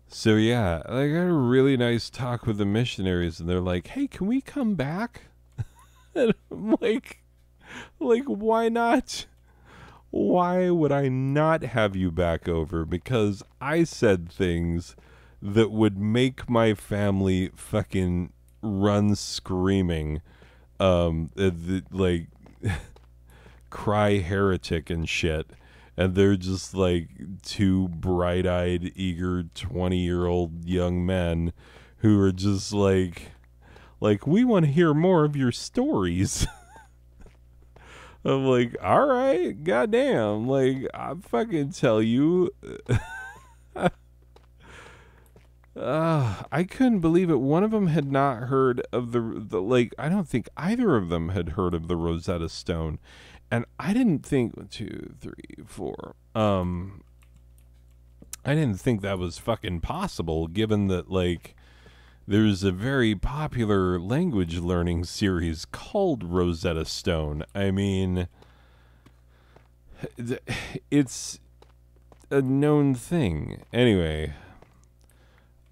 So yeah, I got a really nice talk with the missionaries, and they're like, hey, can we come back? And I'm like, why not? Why would I not have you back over? Because I said things that would make my family fucking run screaming, like, cry heretic and shit. And they're just like two bright-eyed, eager 20-year-old young men who are just like, we want to hear more of your stories. I'm like, all right, goddamn. Like, I fucking tell you. I couldn't believe it. One of them had not heard of the like, I don't think either of them had heard of the Rosetta Stone. And I didn't think 1, 2, 3, 4. I didn't think that was fucking possible, given that, like, there's a very popular language learning series called Rosetta Stone. I mean, it's a known thing. Anyway,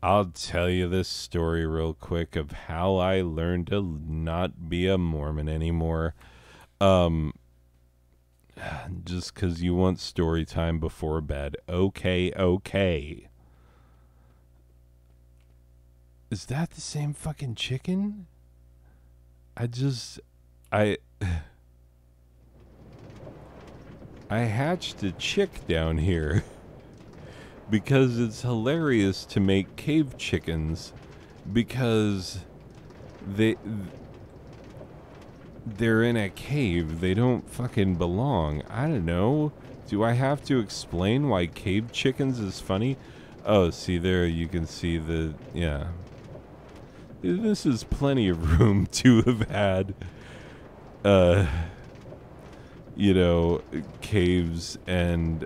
I'll tell you this story real quick of how I learned to not be a Mormon anymore. Just because you want story time before bed. Okay. Is that the same fucking chicken? I hatched a chick down here because it's hilarious to make cave chickens, because they're in a cave. They don't fucking belong. I don't know. Do I have to explain why cave chickens is funny? Oh, see there, you can see the, yeah. This is plenty of room to have had, you know, caves and,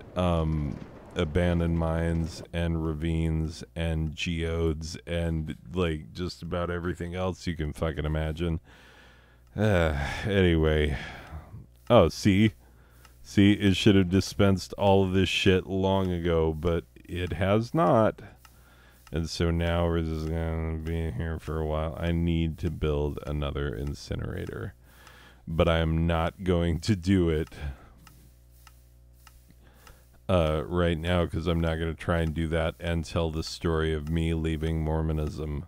abandoned mines and ravines and geodes and, like, just about everything else you can fucking imagine. Anyway. Oh, see, it should have dispensed all of this shit long ago, but it has not. And so now we're just gonna be here for a while. I need to build another incinerator, but I am not going to do it right now, because I'm not going to try and do that and tell the story of me leaving Mormonism.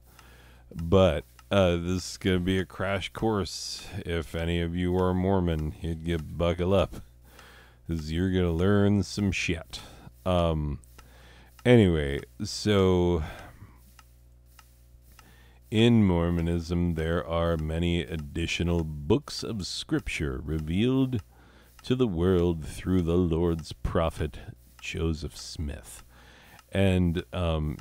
But this is going to be a crash course. If any of you are Mormon, you buckle up, because you're going to learn some shit. Anyway, so in Mormonism, there are many additional books of scripture revealed to the world through the Lord's prophet, Joseph Smith. And,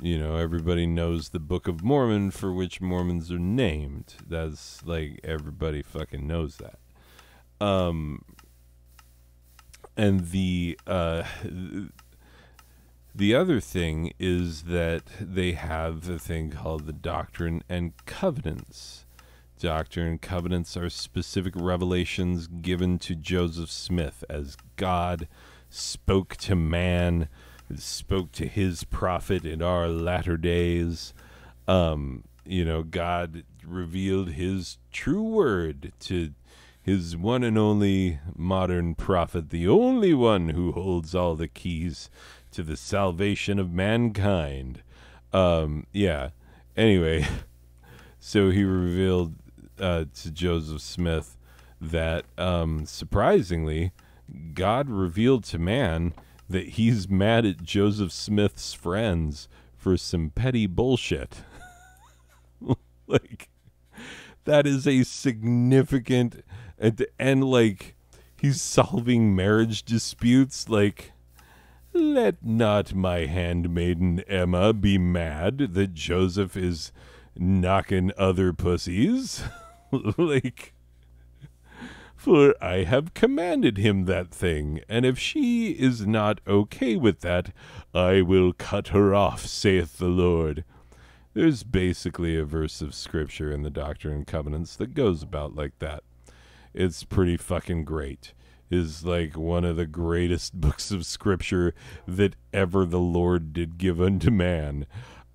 you know, everybody knows the Book of Mormon, for which Mormons are named. That's, like, everybody fucking knows that. And The other thing is that they have a thing called the Doctrine and Covenants. Doctrine and Covenants are specific revelations given to Joseph Smith as God spoke to man, spoke to his prophet in our latter days. God revealed his true word to his one and only modern prophet, the only one who holds all the keys to the salvation of mankind. Anyway, so he revealed to Joseph Smith that, surprisingly, God revealed to man that he's mad at Joseph Smith's friends for some petty bullshit. Like, that is a significant, and like, he's solving marriage disputes. Like, let not my handmaiden Emma be mad that Joseph is knocking other pussies. Like, for I have commanded him that thing, and if she is not okay with that, I will cut her off, saith the Lord. There's basically a verse of scripture in the Doctrine and Covenants that goes about like that. It's pretty fucking great. Is like one of the greatest books of scripture that ever the Lord did give unto man.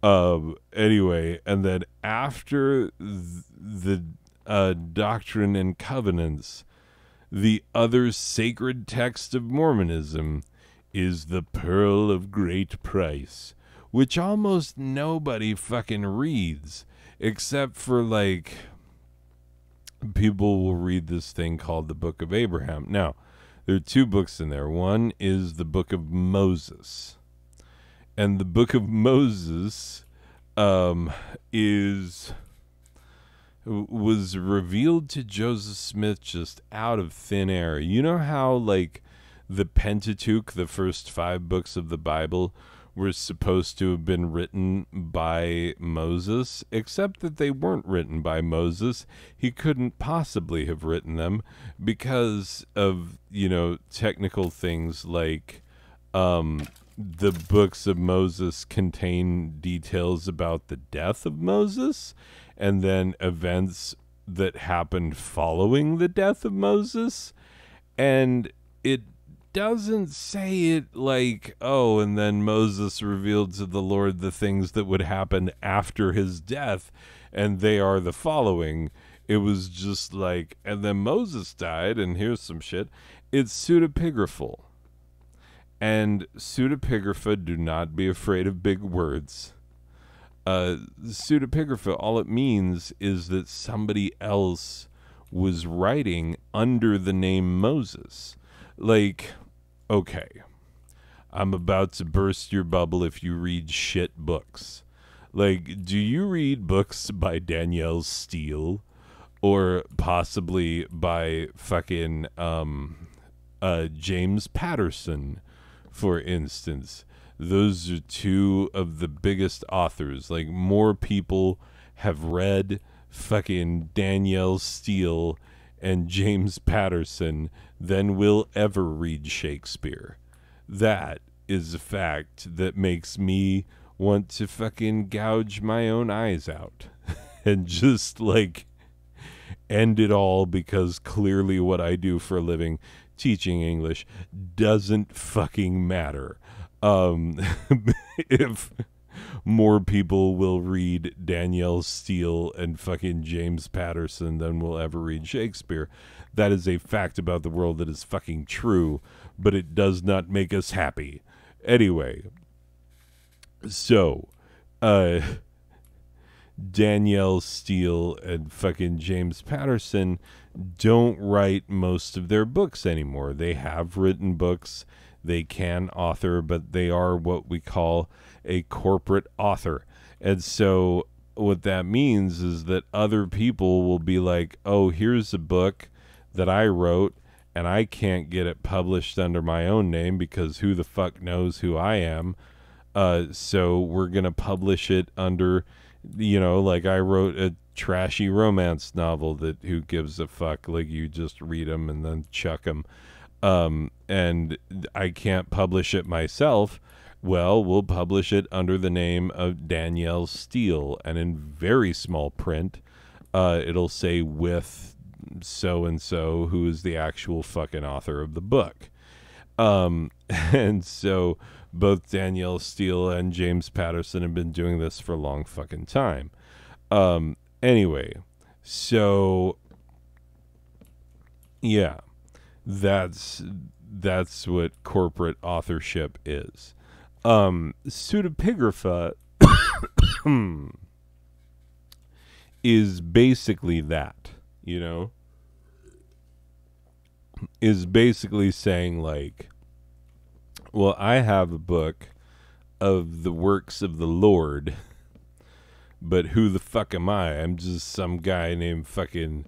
Anyway, and then after the Doctrine and Covenants, the other sacred text of Mormonism is the Pearl of Great Price, which almost nobody fucking reads, except for like people will read this thing called the Book of Abraham. Now, there are two books in there. One is the Book of Moses. And the Book of Moses was revealed to Joseph Smith just out of thin air. You know how, like, the Pentateuch, the first 5 books of the Bible, were supposed to have been written by Moses, except that they weren't written by Moses. He couldn't possibly have written them because of, technical things like the books of Moses contain details about the death of Moses and then events that happened following the death of Moses. And it doesn't say it like, oh, and then Moses revealed to the Lord the things that would happen after his death, and they are the following. It was just like, and then Moses died, and here's some shit. It's pseudepigraphal. And pseudepigrapha, do not be afraid of big words. Pseudepigrapha, all it means is that somebody else was writing under the name Moses. Like, okay, I'm about to burst your bubble if you read shit books. Like, do you read books by Danielle Steele or possibly by fucking James Patterson, for instance? Those are two of the biggest authors. Like, more people have read fucking Danielle Steele and James Patterson than will ever read Shakespeare. That is a fact that makes me want to fucking gouge my own eyes out and just like end it all, because clearly what I do for a living, teaching English, doesn't fucking matter. If more people will read Danielle Steele and fucking James Patterson than will ever read Shakespeare, that is a fact about the world that is fucking true, but it does not make us happy. Anyway, so, Danielle Steele and fucking James Patterson don't write most of their books anymore. They have written books. They can author, but they are what we call a corporate author. And so what that means is that other people will be like, oh, here's a book that I wrote, and I can't get it published under my own name because who the fuck knows who I am. So we're going to publish it under, like I wrote a trashy romance novel that who gives a fuck? Like, you just read them and then chuck them. And I can't publish it myself. Well, we'll publish it under the name of Danielle Steele, and in very small print, it'll say with so and so, who is the actual fucking author of the book. And so both Danielle Steele and James Patterson have been doing this for a long fucking time. Anyway, so yeah, that's what corporate authorship is. Pseudepigrapha is basically that, is basically saying, like, well, I have a book of the works of the Lord, but who the fuck am I? I'm just some guy named fucking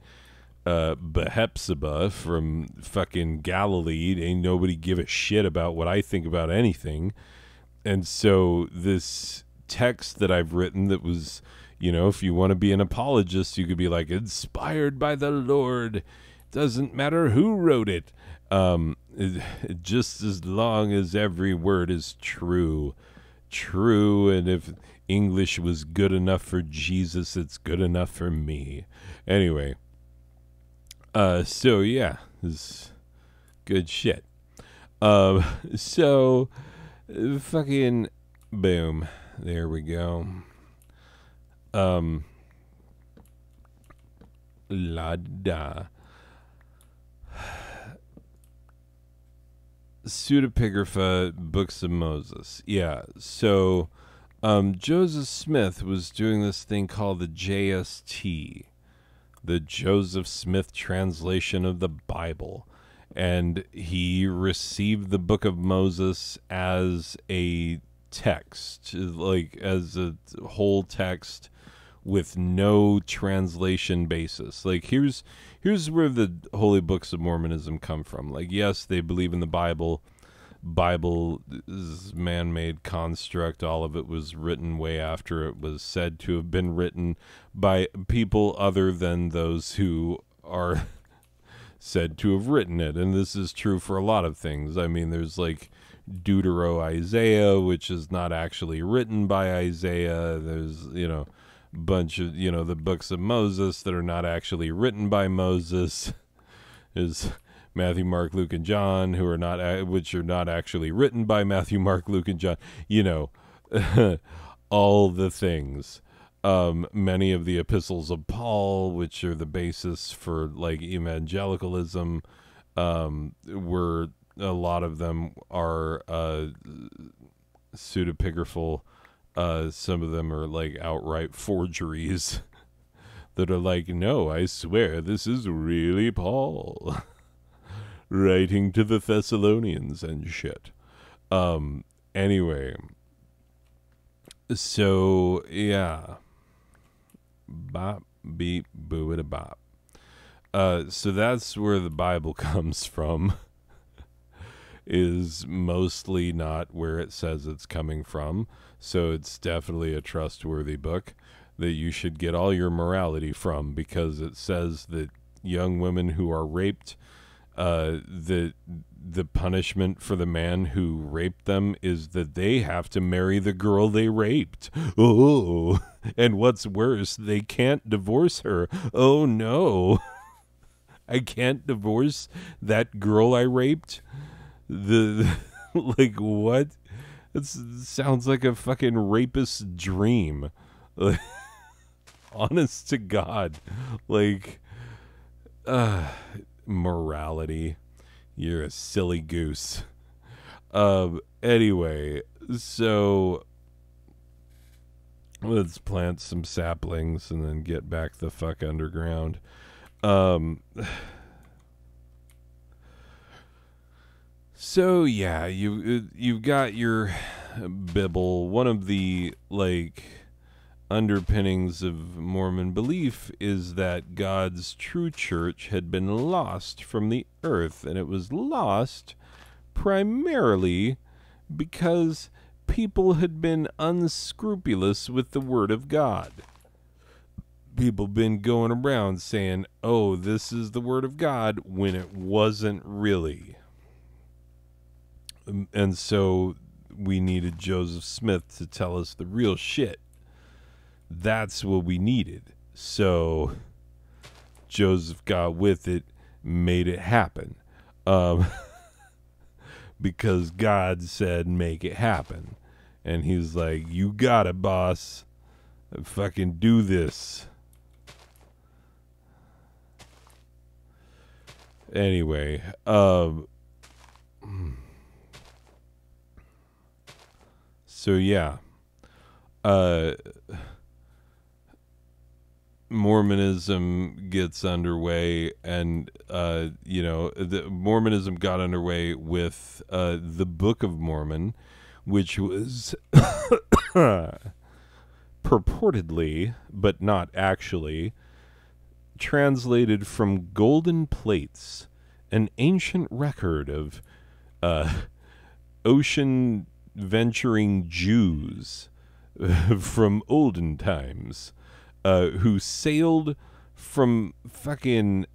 Behepzebub from fucking Galilee. Ain't nobody give a shit about what I think about anything. And so this text that I've written that was, if you want to be an apologist, you could be like, inspired by the Lord. Doesn't matter who wrote it. Just as long as every word is true. And if English was good enough for Jesus, it's good enough for me. Anyway, so yeah, this good shit. So fucking boom, there we go. La da. Pseudepigrapha, Books of Moses. Yeah, so Joseph Smith was doing this thing called the JST, the Joseph Smith translation of the Bible. And he received the Book of Moses as a text, like as a whole text with no translation basis. Like here's where the holy books of Mormonism come from. Like, yes, they believe in the Bible. Bible is man-made construct. All of it was written way after it was said to have been written by people other than those who are said to have written it. And this is true for a lot of things. I mean, there's like Deutero-Isaiah, which is not actually written by Isaiah. There's, bunch of, the books of Moses that are not actually written by Moses. Is Matthew, Mark, Luke, and John, who are not, which are not actually written by Matthew, Mark, Luke, and John. All the things. Many of the epistles of Paul, which are the basis for like evangelicalism, were a lot of them are pseudepigraphal. Some of them are like outright forgeries that are like, no, I swear this is really Paul writing to the Thessalonians and shit. Anyway, so yeah, bop beep boo it a bop. So that's where the Bible comes from. Is mostly not where it says it's coming from. So it's definitely a trustworthy book that you should get all your morality from, because it says that young women who are raped, the punishment for the man who raped them is that they have to marry the girl they raped. Oh, and what's worse, they can't divorce her. Oh no, I can't divorce that girl I raped. Like, what? It sounds like a fucking rapist's dream. Honest to God. Like, morality. You're a silly goose. Anyway, so let's plant some saplings and then get back the fuck underground. So yeah, you've got your Bible. One of the like underpinnings of Mormon belief is that God's true church had been lost from the earth, and it was lost primarily because people had been unscrupulous with the word of God. People been going around saying, "Oh, this is the word of God," when it wasn't really. And so we needed Joseph Smith to tell us the real shit. That's what we needed. So Joseph got with it, made it happen. Because God said, make it happen. And he's like, you got it, boss. Fucking do this. Anyway, so yeah, Mormonism gets underway, and Mormonism got underway with the Book of Mormon, which was purportedly, but not actually, translated from golden plates, an ancient record of ocean venturing Jews from olden times who sailed from fucking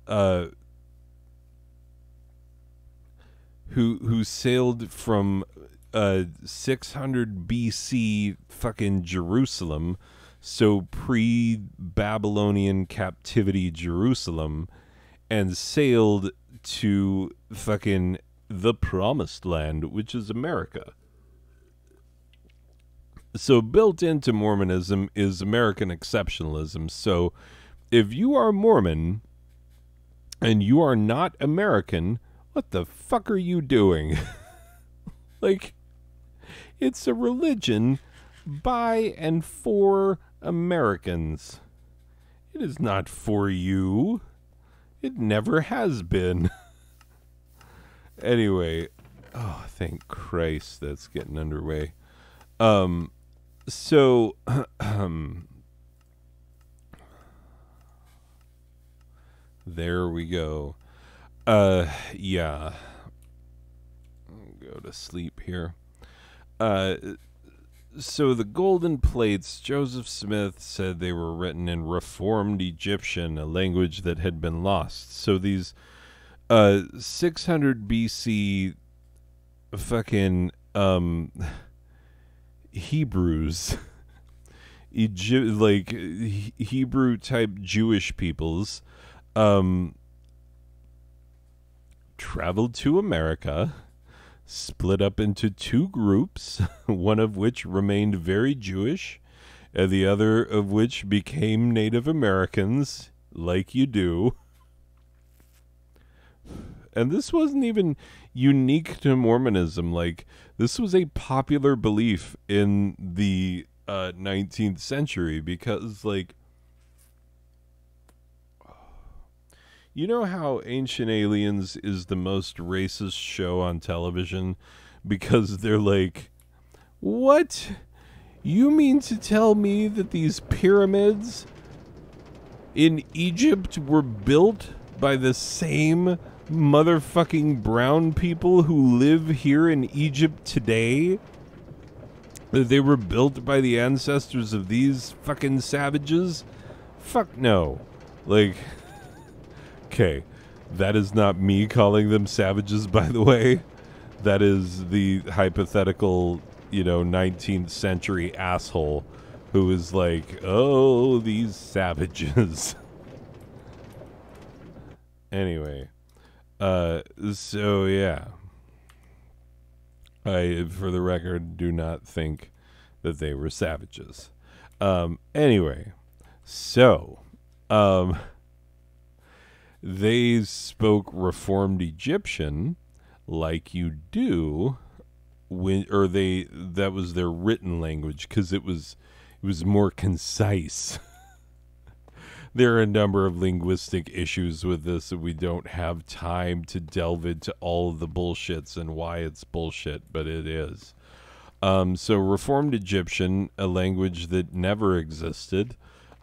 who sailed from 600 BC fucking Jerusalem, so pre-Babylonian captivity Jerusalem, and sailed to fucking the Promised Land, which is America. So built into Mormonism is American exceptionalism. So if you are Mormon and you are not American, what the fuck are you doing? Like, it's a religion by and for Americans. It is not for you. It never has been. Anyway, oh, thank Christ that's getting underway. So, there we go. Yeah. I'll go to sleep here. So the golden plates, Joseph Smith said they were written in Reformed Egyptian, a language that had been lost. So these 600 BC fucking Hebrews, like Hebrew type Jewish peoples, traveled to America, split up into two groups, one of which remained very Jewish, and the other of which became Native Americans, like you do. And this wasn't even unique to Mormonism. Like, this was a popular belief in the 19th century because, like, you know how Ancient Aliens is the most racist show on television? Because they're like, what? You mean to tell me that these pyramids in Egypt were built by the same motherfucking brown people who live here in Egypt today? That they were built by the ancestors of these fucking savages? Fuck no. Like, okay, that is not me calling them savages, by the way. That is the hypothetical, 19th century asshole who is like, oh, these savages. Anyway, so yeah. I, for the record, do not think that they were savages. Anyway, so, they spoke Reformed Egyptian like you do that was their written language because it was more concise. There are a number of linguistic issues with this, and we don't have time to delve into all of the bullshits and why it's bullshit, but it is. So Reformed Egyptian, a language that never existed,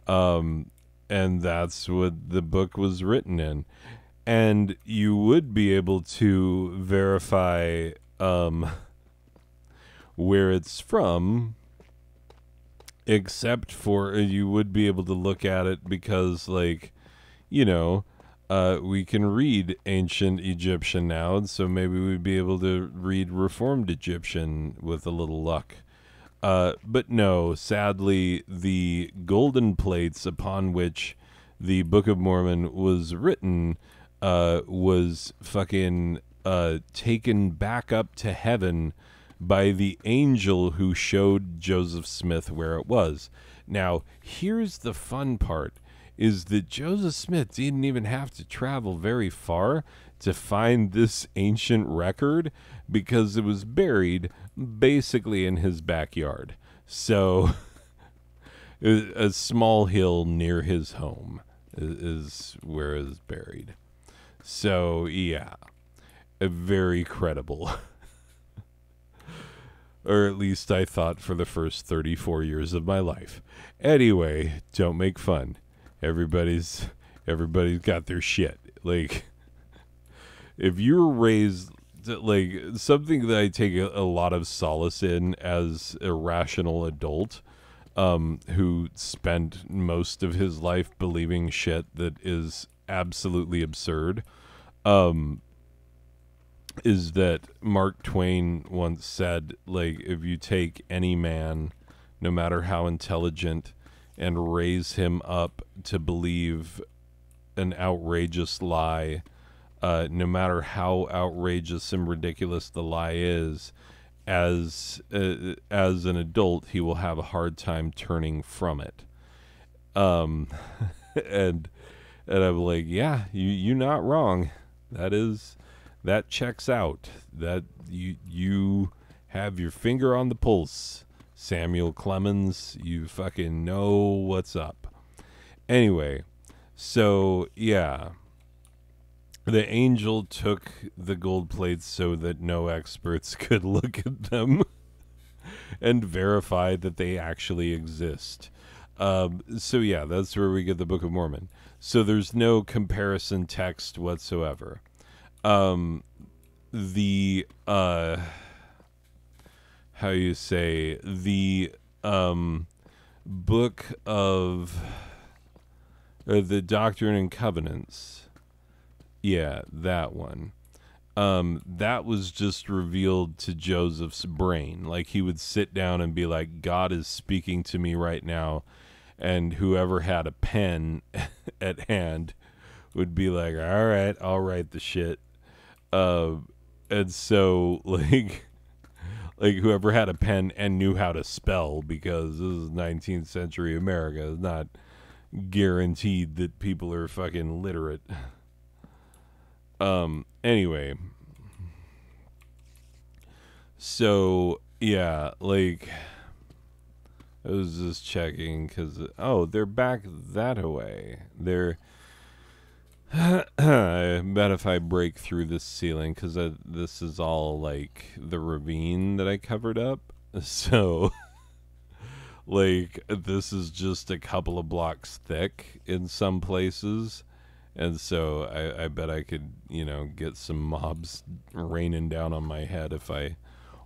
and that's what the book was written in. And you would be able to verify where it's from, except for you would be able to look at it because, like, we can read ancient Egyptian now, and so maybe we'd be able to read Reformed Egyptian with a little luck. But no, sadly, the golden plates upon which the Book of Mormon was written was fucking taken back up to heaven by the angel who showed Joseph Smith where it was. Now, here's the fun part, is that Joseph Smith didn't even have to travel very far to find this ancient record, because it was buried basically in his backyard. So, a small hill near his home is where it is buried. So, yeah, a very credible. Or at least I thought for the first 34 years of my life. Anyway, don't make fun. Everybody's got their shit. Like, if you're raised, like, something that I take a lot of solace in as a rational adult, who spent most of his life believing shit that is absolutely absurd, is that Mark Twain once said, like, if you take any man, no matter how intelligent, and raise him up to believe an outrageous lie, no matter how outrageous and ridiculous the lie is, as an adult, he will have a hard time turning from it. And I'm like, yeah, you're not wrong. That checks out. That you have your finger on the pulse, Samuel Clemens. You fucking know what's up. Anyway, so yeah, the angel took the gold plates so that no experts could look at them and verify that they actually exist. So yeah, that's where we get the Book of Mormon. So there's no comparison text whatsoever. The how you say, the book of the Doctrine and Covenants, yeah, that one, that was just revealed to Joseph's brain. Like, he would sit down and be like, God is speaking to me right now, and whoever had a pen at hand would be like, all right, I'll write the shit. And so, like whoever had a pen and knew how to spell, because this is 19th century America, it's not guaranteed that people are fucking literate. Anyway, so yeah, like, I was just checking because, oh, they're back that way. I bet if I break through this ceiling, because this is all like the ravine that I covered up. So, like, this is just a couple of blocks thick in some places. And so I bet I could, get some mobs raining down on my head if I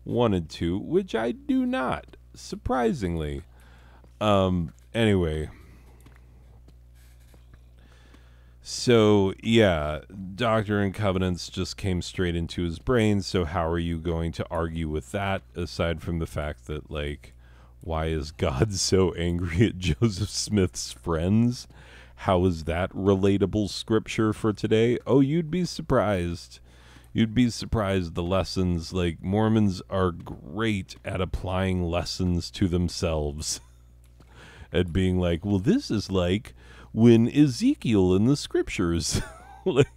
wanted to, which I do not, surprisingly. Anyway. So, yeah, Doctrine and Covenants just came straight into his brain, so how are you going to argue with that, aside from the fact that, like, why is God so angry at Joseph Smith's friends? How is that relatable scripture for today? Oh, you'd be surprised. You'd be surprised the lessons, like, Mormons are great at applying lessons to themselves. At being like, well, this is like when Ezekiel in the scriptures. Like,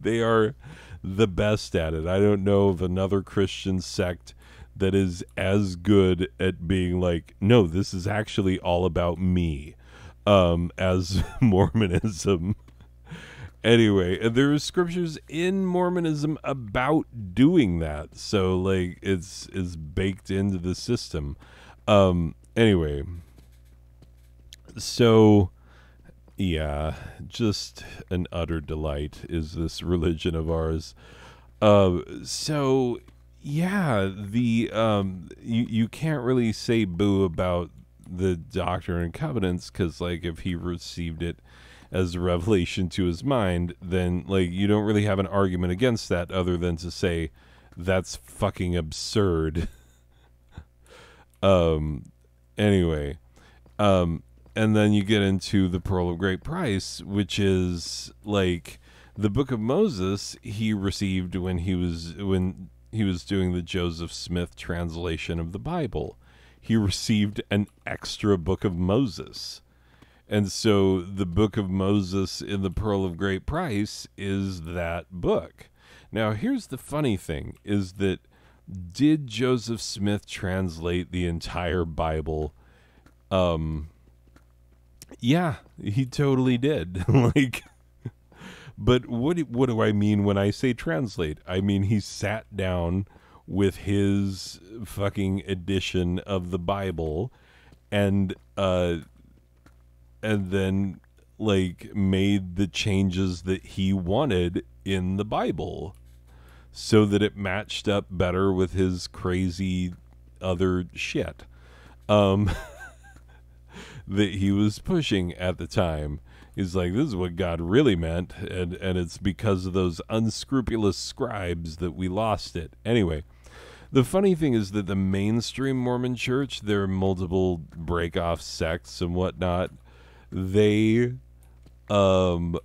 they are the best at it. I don't know of another Christian sect that is as good at being like, no, this is actually all about me, as Mormonism. Anyway, there are scriptures in Mormonism about doing that, so, like, it's baked into the system. Anyway, so yeah, just an utter delight is this religion of ours. So yeah, the you can't really say boo about the Doctrine and Covenants, because, like, if he received it as a revelation to his mind, then like you don't really have an argument against that other than to say that's fucking absurd. Anyway, and then you get into the Pearl of Great Price, which is like the Book of Moses he received when he was doing the Joseph Smith translation of the Bible. He received an extra Book of Moses. And so the Book of Moses in the Pearl of Great Price is that book. Now, here's the funny thing, is that did Joseph Smith translate the entire Bible? Yeah, he totally did. Like, but what do I mean when I say translate? I mean he sat down with his fucking edition of the Bible and then like made the changes that he wanted in the Bible so that it matched up better with his crazy other shit that he was pushing at the time. He's like, this is what God really meant, and it's because of those unscrupulous scribes that we lost it. Anyway, the funny thing is that the mainstream Mormon church, there are multiple break-off sects and whatnot. They, yeah,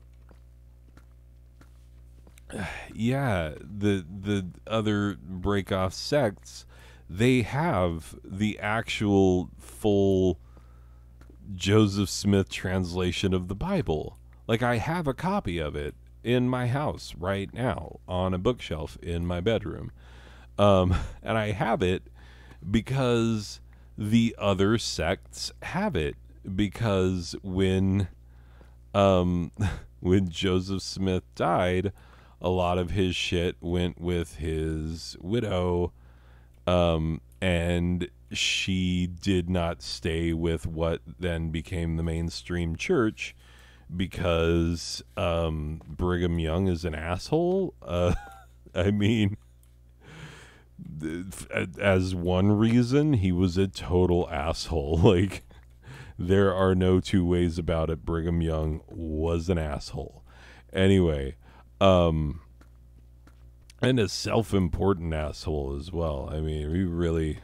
the other break-off sects, they have the actual full Joseph Smith translation of the Bible. Like, I have a copy of it in my house right now on a bookshelf in my bedroom. And I have it because the other sects have it. Because when Joseph Smith died, a lot of his shit went with his widow, and she did not stay with what then became the mainstream church because Brigham Young is an asshole. I mean, as one reason, he was a total asshole. Like, there are no two ways about it. Brigham Young was an asshole. Anyway, and a self-important asshole as well. I mean, we really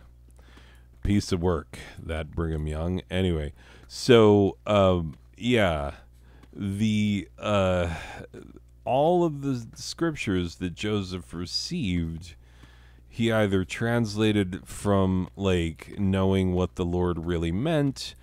piece of work, that Brigham Young. Anyway, so yeah, the all of the scriptures that Joseph received, he either translated from like knowing what the Lord really meant,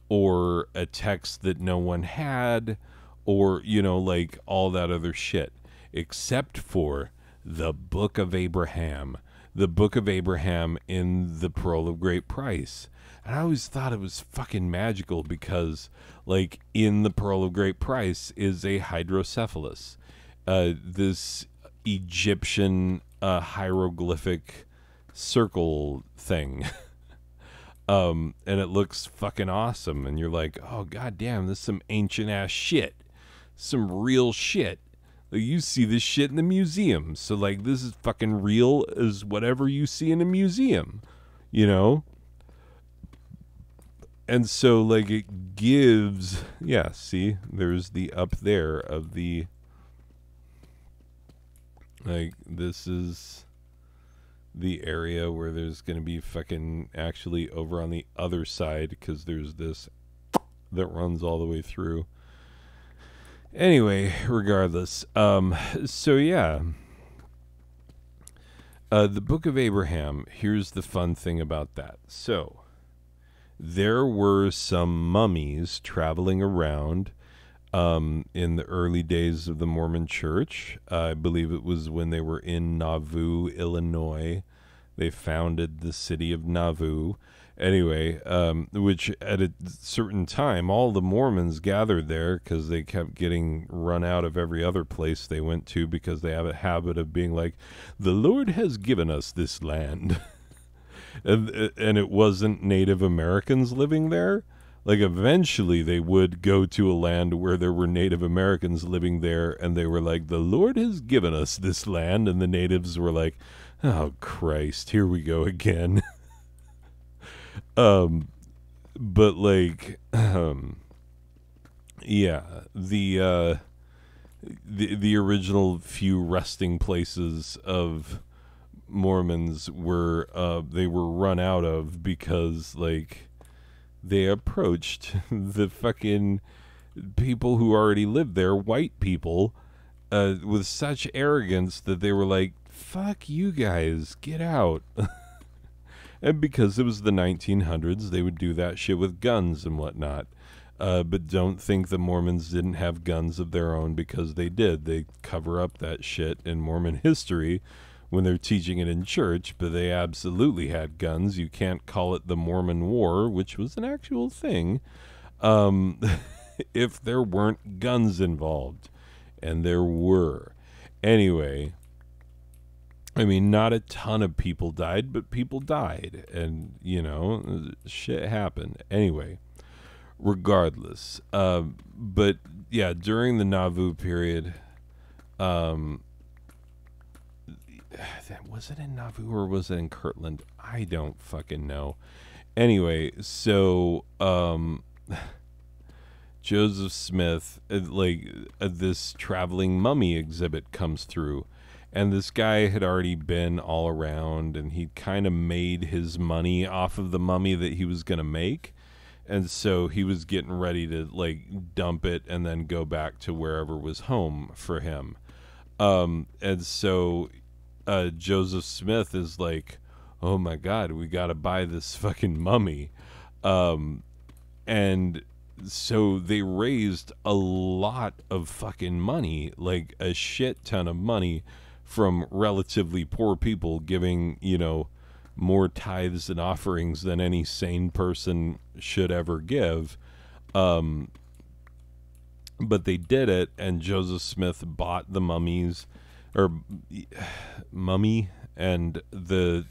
or a text that no one had, or, you know, like all that other shit, except for the Book of Abraham. The Book of Abraham in the Pearl of Great Price. And I always thought it was fucking magical because, like, in the Pearl of Great Price is a hydrocephalus. This Egyptian hieroglyphic circle thing. And it looks fucking awesome. And you're like, oh, goddamn, this is some ancient ass shit. Some real shit. Like, you see this shit in the museum. So, like, this is fucking real as whatever you see in a museum, you know? And so, like, it gives, yeah, see, there's the up there of the, like, this is the area where there's going to be fucking actually over on the other side, because there's this that runs all the way through. Anyway, regardless, so yeah, the Book of Abraham, here's the fun thing about that. So, there were some mummies traveling around in the early days of the Mormon Church. I believe it was when they were in Nauvoo, Illinois. They founded the city of Nauvoo. Anyway, which at a certain time, all the Mormons gathered there because they kept getting run out of every other place they went to because they have a habit of being like, the Lord has given us this land. and it wasn't Native Americans living there. Like, eventually they would go to a land where there were Native Americans living there, and they were like, the Lord has given us this land. And the natives were like, oh, Christ, here we go again. But like, Yeah, the original few resting places of Mormons were they were run out of because like they approached the fucking people who already lived there, white people, with such arrogance that they were like, "Fuck you guys, get out." And because it was the 1900s, they would do that shit with guns and whatnot. But don't think the Mormons didn't have guns of their own, because they did. They cover up that shit in Mormon history when they're teaching it in church, but they absolutely had guns. You can't call it the Mormon War, which was an actual thing, um, if there weren't guns involved. And there were. Anyway, I mean, not a ton of people died, but people died. And, shit happened. Anyway, regardless. But, yeah, during the Nauvoo period, was it in Nauvoo or was it in Kirtland? I don't fucking know. Anyway, so, Joseph Smith, this traveling mummy exhibit comes through. And this guy had already been all around, and he kind of made his money off of the mummy that he was going to make. And so he was getting ready to, dump it and then go back to wherever was home for him. And so Joseph Smith is like, oh my God, we got to buy this fucking mummy. And so they raised a lot of fucking money, like a shit ton of money, from relatively poor people giving, more tithes and offerings than any sane person should ever give. But they did it, and Joseph Smith bought the mummy and the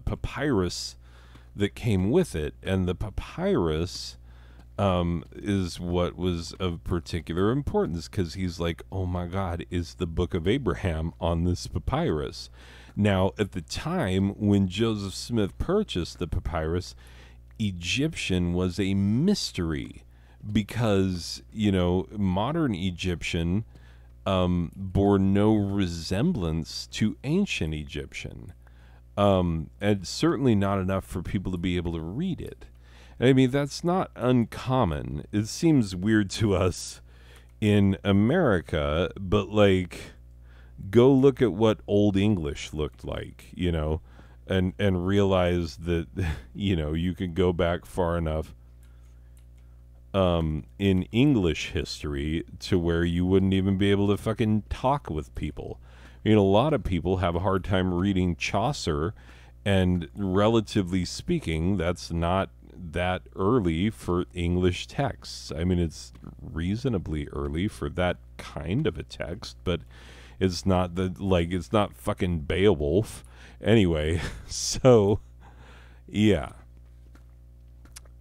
papyrus that came with it. And the papyrus is what was of particular importance, because he's like, oh my God, is the Book of Abraham on this papyrus? Now, at the time when Joseph Smith purchased the papyrus, Egyptian was a mystery, because, modern Egyptian bore no resemblance to ancient Egyptian, and certainly not enough for people to be able to read it. I mean, that's not uncommon. It seems weird to us in America, but go look at what Old English looked like, and realize that, you can go back far enough in English history to where you wouldn't even be able to fucking talk with people. A lot of people have a hard time reading Chaucer, and relatively speaking, that's not that early for English texts. I mean, it's reasonably early for that kind of a text, but it's not it's not fucking Beowulf. Anyway, so yeah,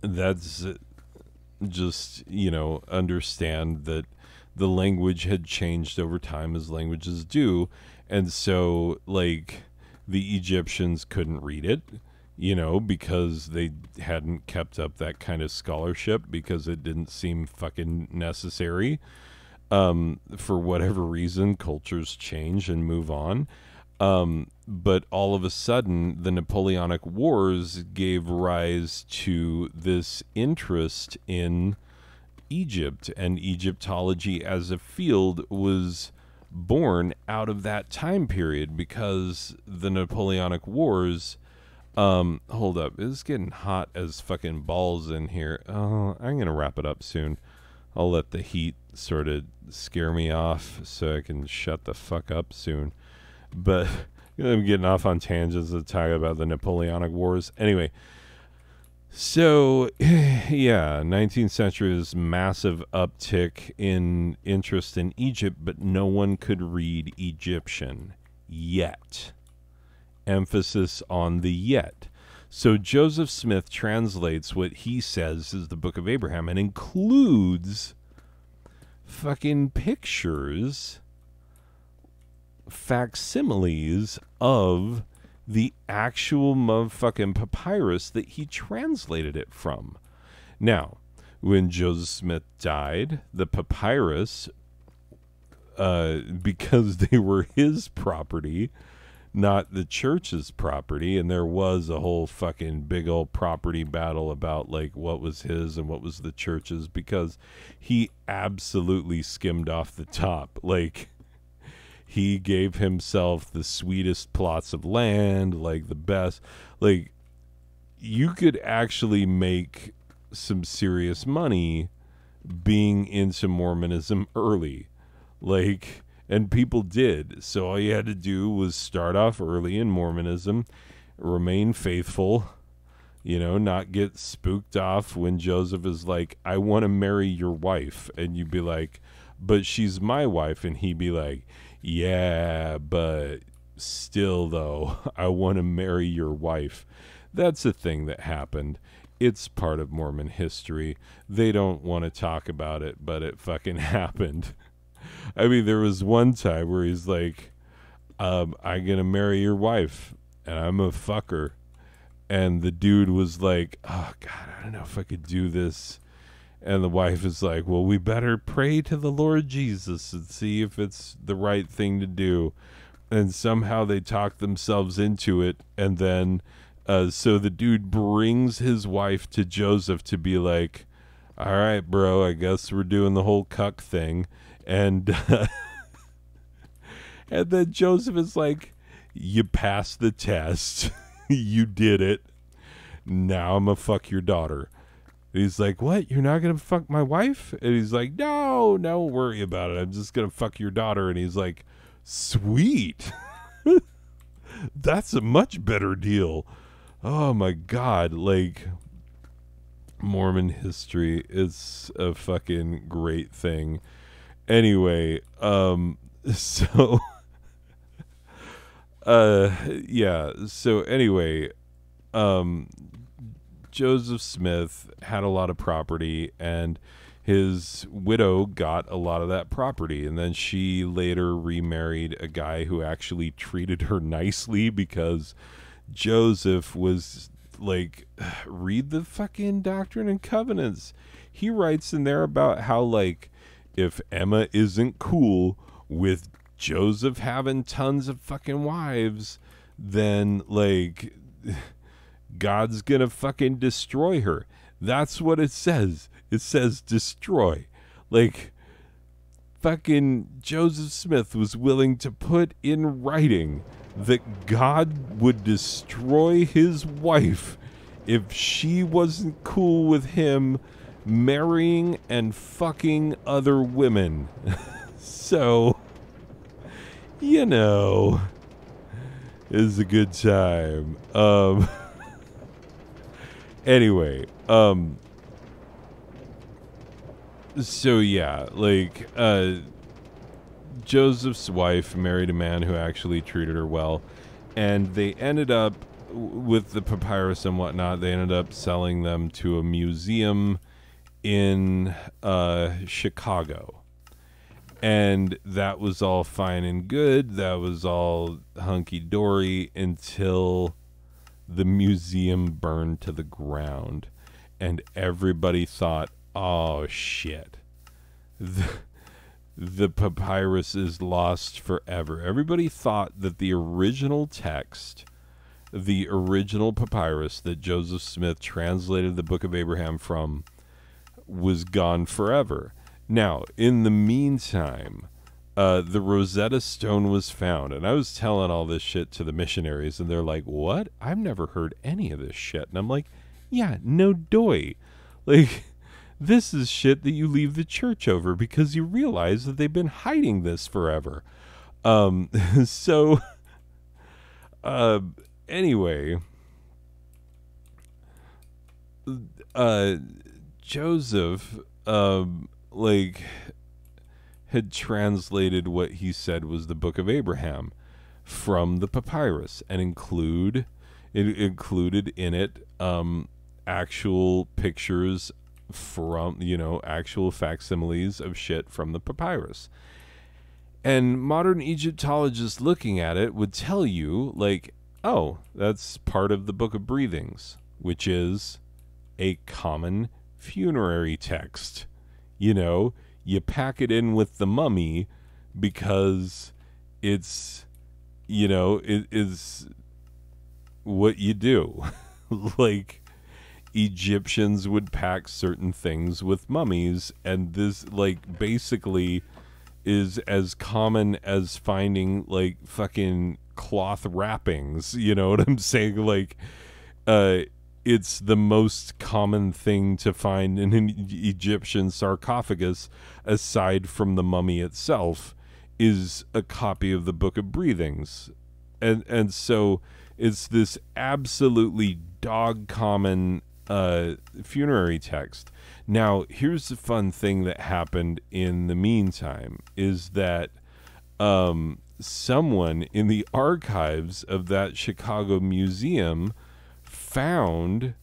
that's just, understand that the language had changed over time, as languages do. And so the Egyptians couldn't read it, because they hadn't kept up that kind of scholarship, because it didn't seem fucking necessary. For whatever reason, cultures change and move on. But all of a sudden, the Napoleonic Wars gave rise to this interest in Egypt, and Egyptology as a field was born out of that time period, because the Napoleonic Wars... hold up. It's getting hot as fucking balls in here. Oh, I'm going to wrap it up soon. I'll let the heat sort of scare me off so I can shut the fuck up soon. But I'm getting off on tangents to talk about the Napoleonic Wars. Anyway, so, yeah, 19th century is massive uptick in interest in Egypt, but no one could read Egyptian yet. Emphasis on the yet. So Joseph Smith translates what he says is the Book of Abraham and includes fucking pictures, facsimiles of the actual motherfucking papyrus that he translated it from. Now, when Joseph Smith died, the papyrus, because they were his property, not the church's property, and there was a whole fucking big old property battle about like what was his and what was the church's, because he absolutely skimmed off the top. Like, he gave himself the sweetest plots of land, like the best. Like, you could actually make some serious money being into Mormonism early. Like, and people did. So all you had to do was start off early in Mormonism, remain faithful, you know, not get spooked off when Joseph is like, I want to marry your wife. And you'd be like, but she's my wife. And he'd be like, yeah, but still, though, I want to marry your wife. That's a thing that happened. It's part of Mormon history. They don't want to talk about it, but it fucking happened. I mean, there was one time where he's like, I'm going to marry your wife, and I'm a fucker. And the dude was like, oh, God, I don't know if I could do this. And the wife is like, well, we better pray to the Lord Jesus and see if it's the right thing to do. And somehow they talk themselves into it. And then, so the dude brings his wife to Joseph to be like, all right, bro, I guess we're doing the whole cuck thing. And, and then Joseph is like, you passed the test. You did it. Now I'm going to fuck your daughter. And he's like, what? You're not going to fuck my wife? And he's like, no, don't worry about it. I'm just going to fuck your daughter. And he's like, sweet. That's a much better deal. Oh, my God. Like, Mormon history is a fucking great thing. Anyway, so, yeah. So anyway, Joseph Smith had a lot of property, and his widow got a lot of that property. And then she later remarried a guy who actually treated her nicely, because Joseph was like, read the fucking Doctrine and Covenants. He writes in there about how, like, if Emma isn't cool with Joseph having tons of fucking wives, then, like, God's gonna fucking destroy her. That's what it says. It says destroy. Like, fucking Joseph Smith was willing to put in writing that God would destroy his wife if she wasn't cool with him marrying and fucking other women. So, you know, it's a good time. Anyway, so yeah, like, Joseph's wife married a man who actually treated her well, and they ended up, with the papyrus and whatnot, they ended up selling them to a museum in Chicago. And that was all fine and good. That was all hunky-dory until the museum burned to the ground. And everybody thought, oh, shit. The papyrus is lost forever. Everybody thought that the original text, the original papyrus that Joseph Smith translated the Book of Abraham from, was gone forever. Now, in the meantime, the Rosetta Stone was found. And I was telling all this shit to the missionaries, and they're like, what? I've never heard any of this shit. And I'm like, yeah, no doy. Like, this is shit that you leave the church over because you realize that they've been hiding this forever. So, anyway, Joseph, like, had translated what he said was the Book of Abraham from the papyrus, and included in it actual pictures from, you know, actual facsimiles of shit from the papyrus. And modern Egyptologists looking at it would tell you, like, oh, that's part of the Book of Breathings, which is a common funerary text. You know, you pack it in with the mummy because it's, you know, it is what you do. Like, Egyptians would pack certain things with mummies, and this, like, basically is as common as finding, like, fucking cloth wrappings. You know what I'm saying? Like, it's the most common thing to find in an Egyptian sarcophagus, aside from the mummy itself, is a copy of the Book of Breathings. And so it's this absolutely dog common funerary text. Now, here's the fun thing that happened in the meantime, is that someone in the archives of that Chicago museum found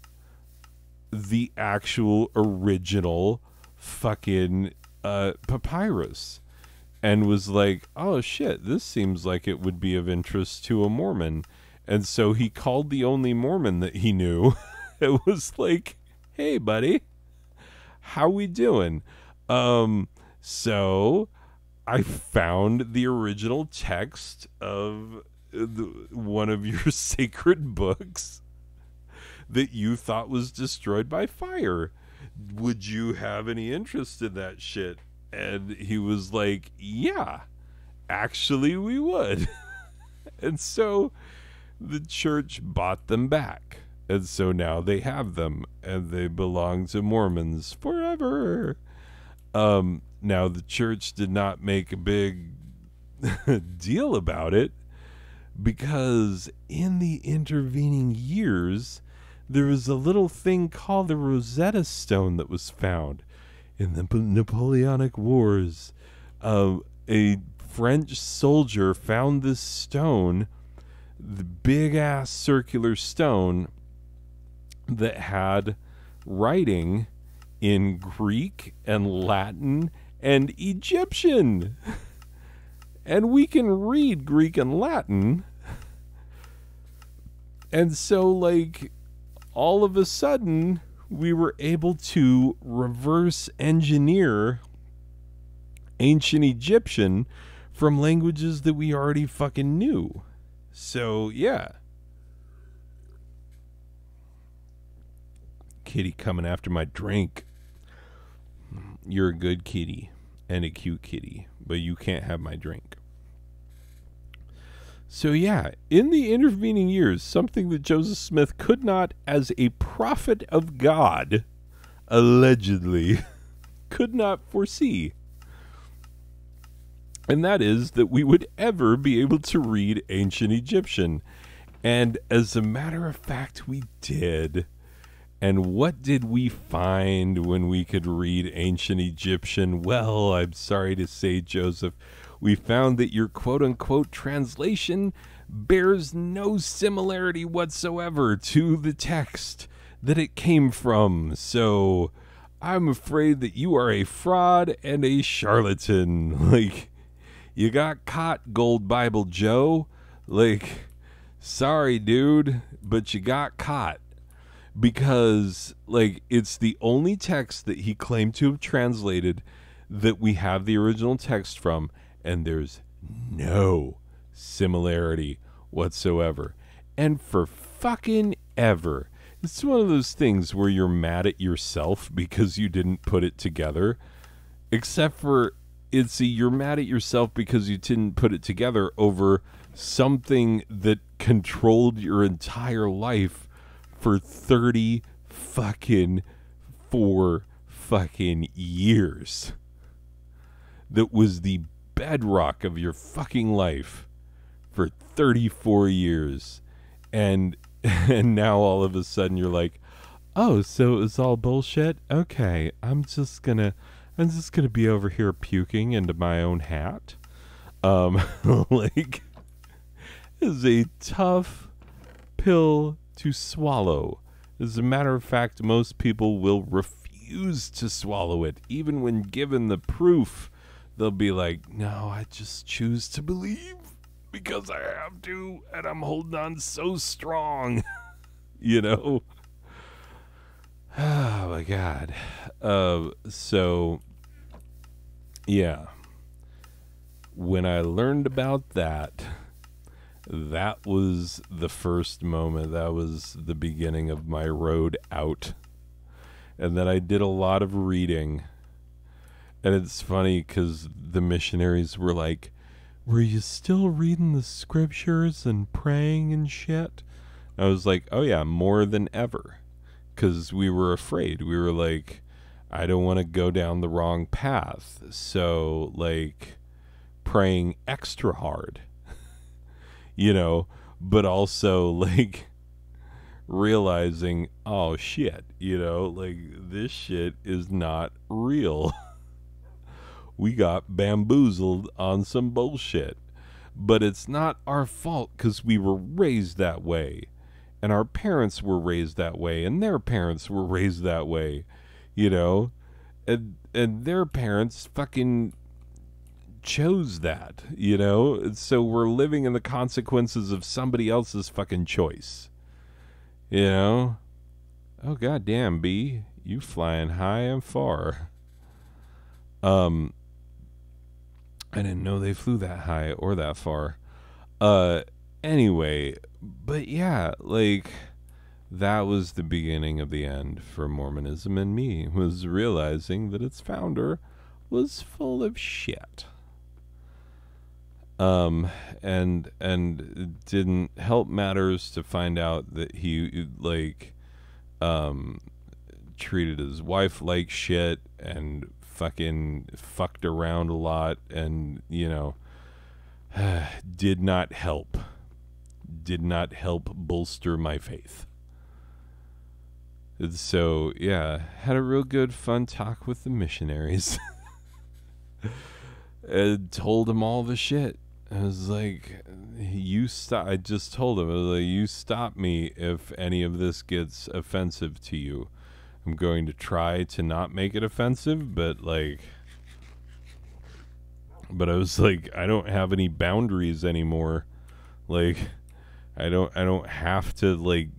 the actual original fucking papyrus, and was like, oh shit, this seems like it would be of interest to a Mormon. And so he called the only Mormon that he knew. It was like, hey buddy, how we doing? So I found the original text of one of your sacred books that you thought was destroyed by fire. Would you have any interest in that shit? And he was like, yeah, actually we would. And so the church bought them back. And so now they have them, and they belong to Mormons forever. Now the church did not make a big deal about it, because in the intervening years, there was a little thing called the Rosetta Stone that was found in the Napoleonic Wars. A French soldier found this stone, the big ass circular stone that had writing in Greek and Latin and Egyptian. And we can read Greek and Latin. And so, like, all of a sudden, we were able to reverse engineer ancient Egyptian from languages that we already fucking knew. So, yeah. Kitty coming after my drink. You're a good kitty and a cute kitty, but you can't have my drink. So yeah, in the intervening years, something that Joseph Smith could not, as a prophet of God, allegedly, could not foresee. And that is that we would ever be able to read ancient Egyptian. And as a matter of fact, we did. And what did we find when we could read ancient Egyptian? Well, I'm sorry to say, Joseph, we found that your quote-unquote translation bears no similarity whatsoever to the text that it came from. So I'm afraid that you are a fraud and a charlatan. Like, you got caught, Gold Bible Joe. Like, sorry, dude, but you got caught. Because, like, it's the only text that he claimed to have translated that we have the original text from, and there's no similarity whatsoever. And for fucking ever, it's one of those things where you're mad at yourself because you didn't put it together. Except for, you're mad at yourself because you didn't put it together over something that controlled your entire life for 30 fucking 4 fucking years. That was the bedrock of your fucking life for 34 years. And now all of a sudden you're like, oh, so it was all bullshit? Okay, I'm just gonna be over here puking into my own hat. Like, is a tough pill to swallow. As a matter of fact, most people will refuse to swallow it. Even when given the proof, they'll be like, no, I just choose to believe because I have to, and I'm holding on so strong. You know? Oh my god. So yeah, when I learned about that, that was the first moment. That was the beginning of my road out. And then I did a lot of reading. And it's funny because the missionaries were like, "Were you still reading the scriptures and praying and shit?" I was like, "Oh yeah, more than ever." Because we were afraid. We were like, I don't want to go down the wrong path. So, like, praying extra hard, you know, but also, like, realizing, oh shit, like, this shit is not real. We got bamboozled on some bullshit. But it's not our fault because we were raised that way. And our parents were raised that way. And their parents were raised that way. You know? And their parents fucking chose that. So we're living in the consequences of somebody else's fucking choice. You know? Oh, goddamn, B. You flying high and far. I didn't know they flew that high or that far. Anyway, but yeah, like, that was the beginning of the end for Mormonism, and me was realizing that its founder was full of shit. And it didn't help matters to find out that he, like, treated his wife like shit and fucking fucked around a lot, and did not help bolster my faith. And so yeah, had a real good fun talk with the missionaries. And told them all the shit. I was like, I just told him, I was like, you stop me if any of this gets offensive to you. I'm going to try to not make it offensive, but I was like, I don't have any boundaries anymore. Like, I don't have to, like,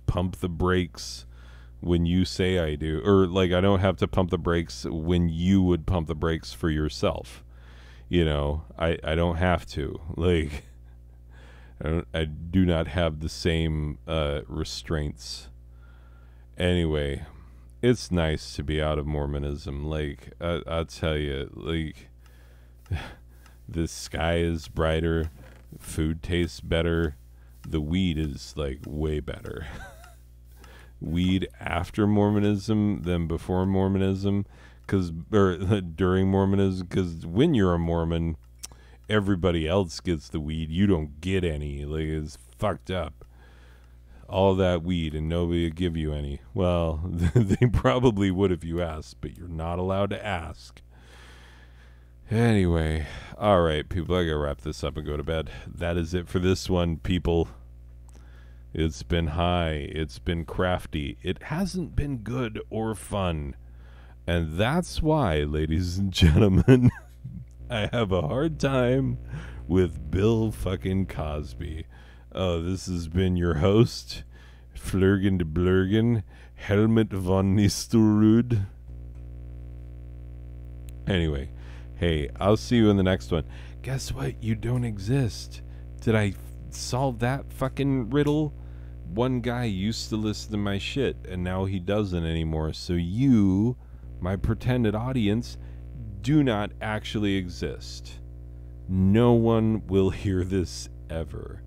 pump the brakes when you say I do, or like, I don't have to pump the brakes when you would pump the brakes for yourself. I don't have to, like, I do not have the same restraints. Anyway, it's nice to be out of Mormonism. Like, I'll tell you, like, the sky is brighter, food tastes better, the weed is, like, way better. Weed after Mormonism than before Mormonism, or during Mormonism, because when you're a Mormon, everybody else gets the weed. You don't get any. Like, it's fucked up. All that weed and nobody would give you any. Well, they probably would if you asked, but you're not allowed to ask. Anyway, all right, people, I gotta wrap this up and go to bed. That is it for this one, people. It's been high. It's been crafty. It hasn't been good or fun. And that's why, ladies and gentlemen, I have a hard time with Bill fucking Cosby. Oh, this has been your host, Flurgen de Blurgen, Helmut von Nistelrood. Anyway, hey, I'll see you in the next one. Guess what? You don't exist. Did I solve that fucking riddle? One guy used to listen to my shit, and now he doesn't anymore. So you, my pretended audience, do not actually exist. No one will hear this ever.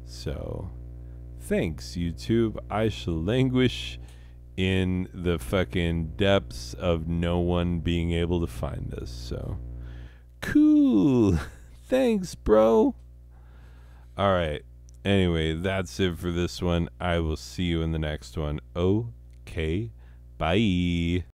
So, thanks, YouTube. I shall languish in the fucking depths of no one being able to find this. So, cool. Thanks, bro. All right. Anyway, that's it for this one. I will see you in the next one. Okay. Bye.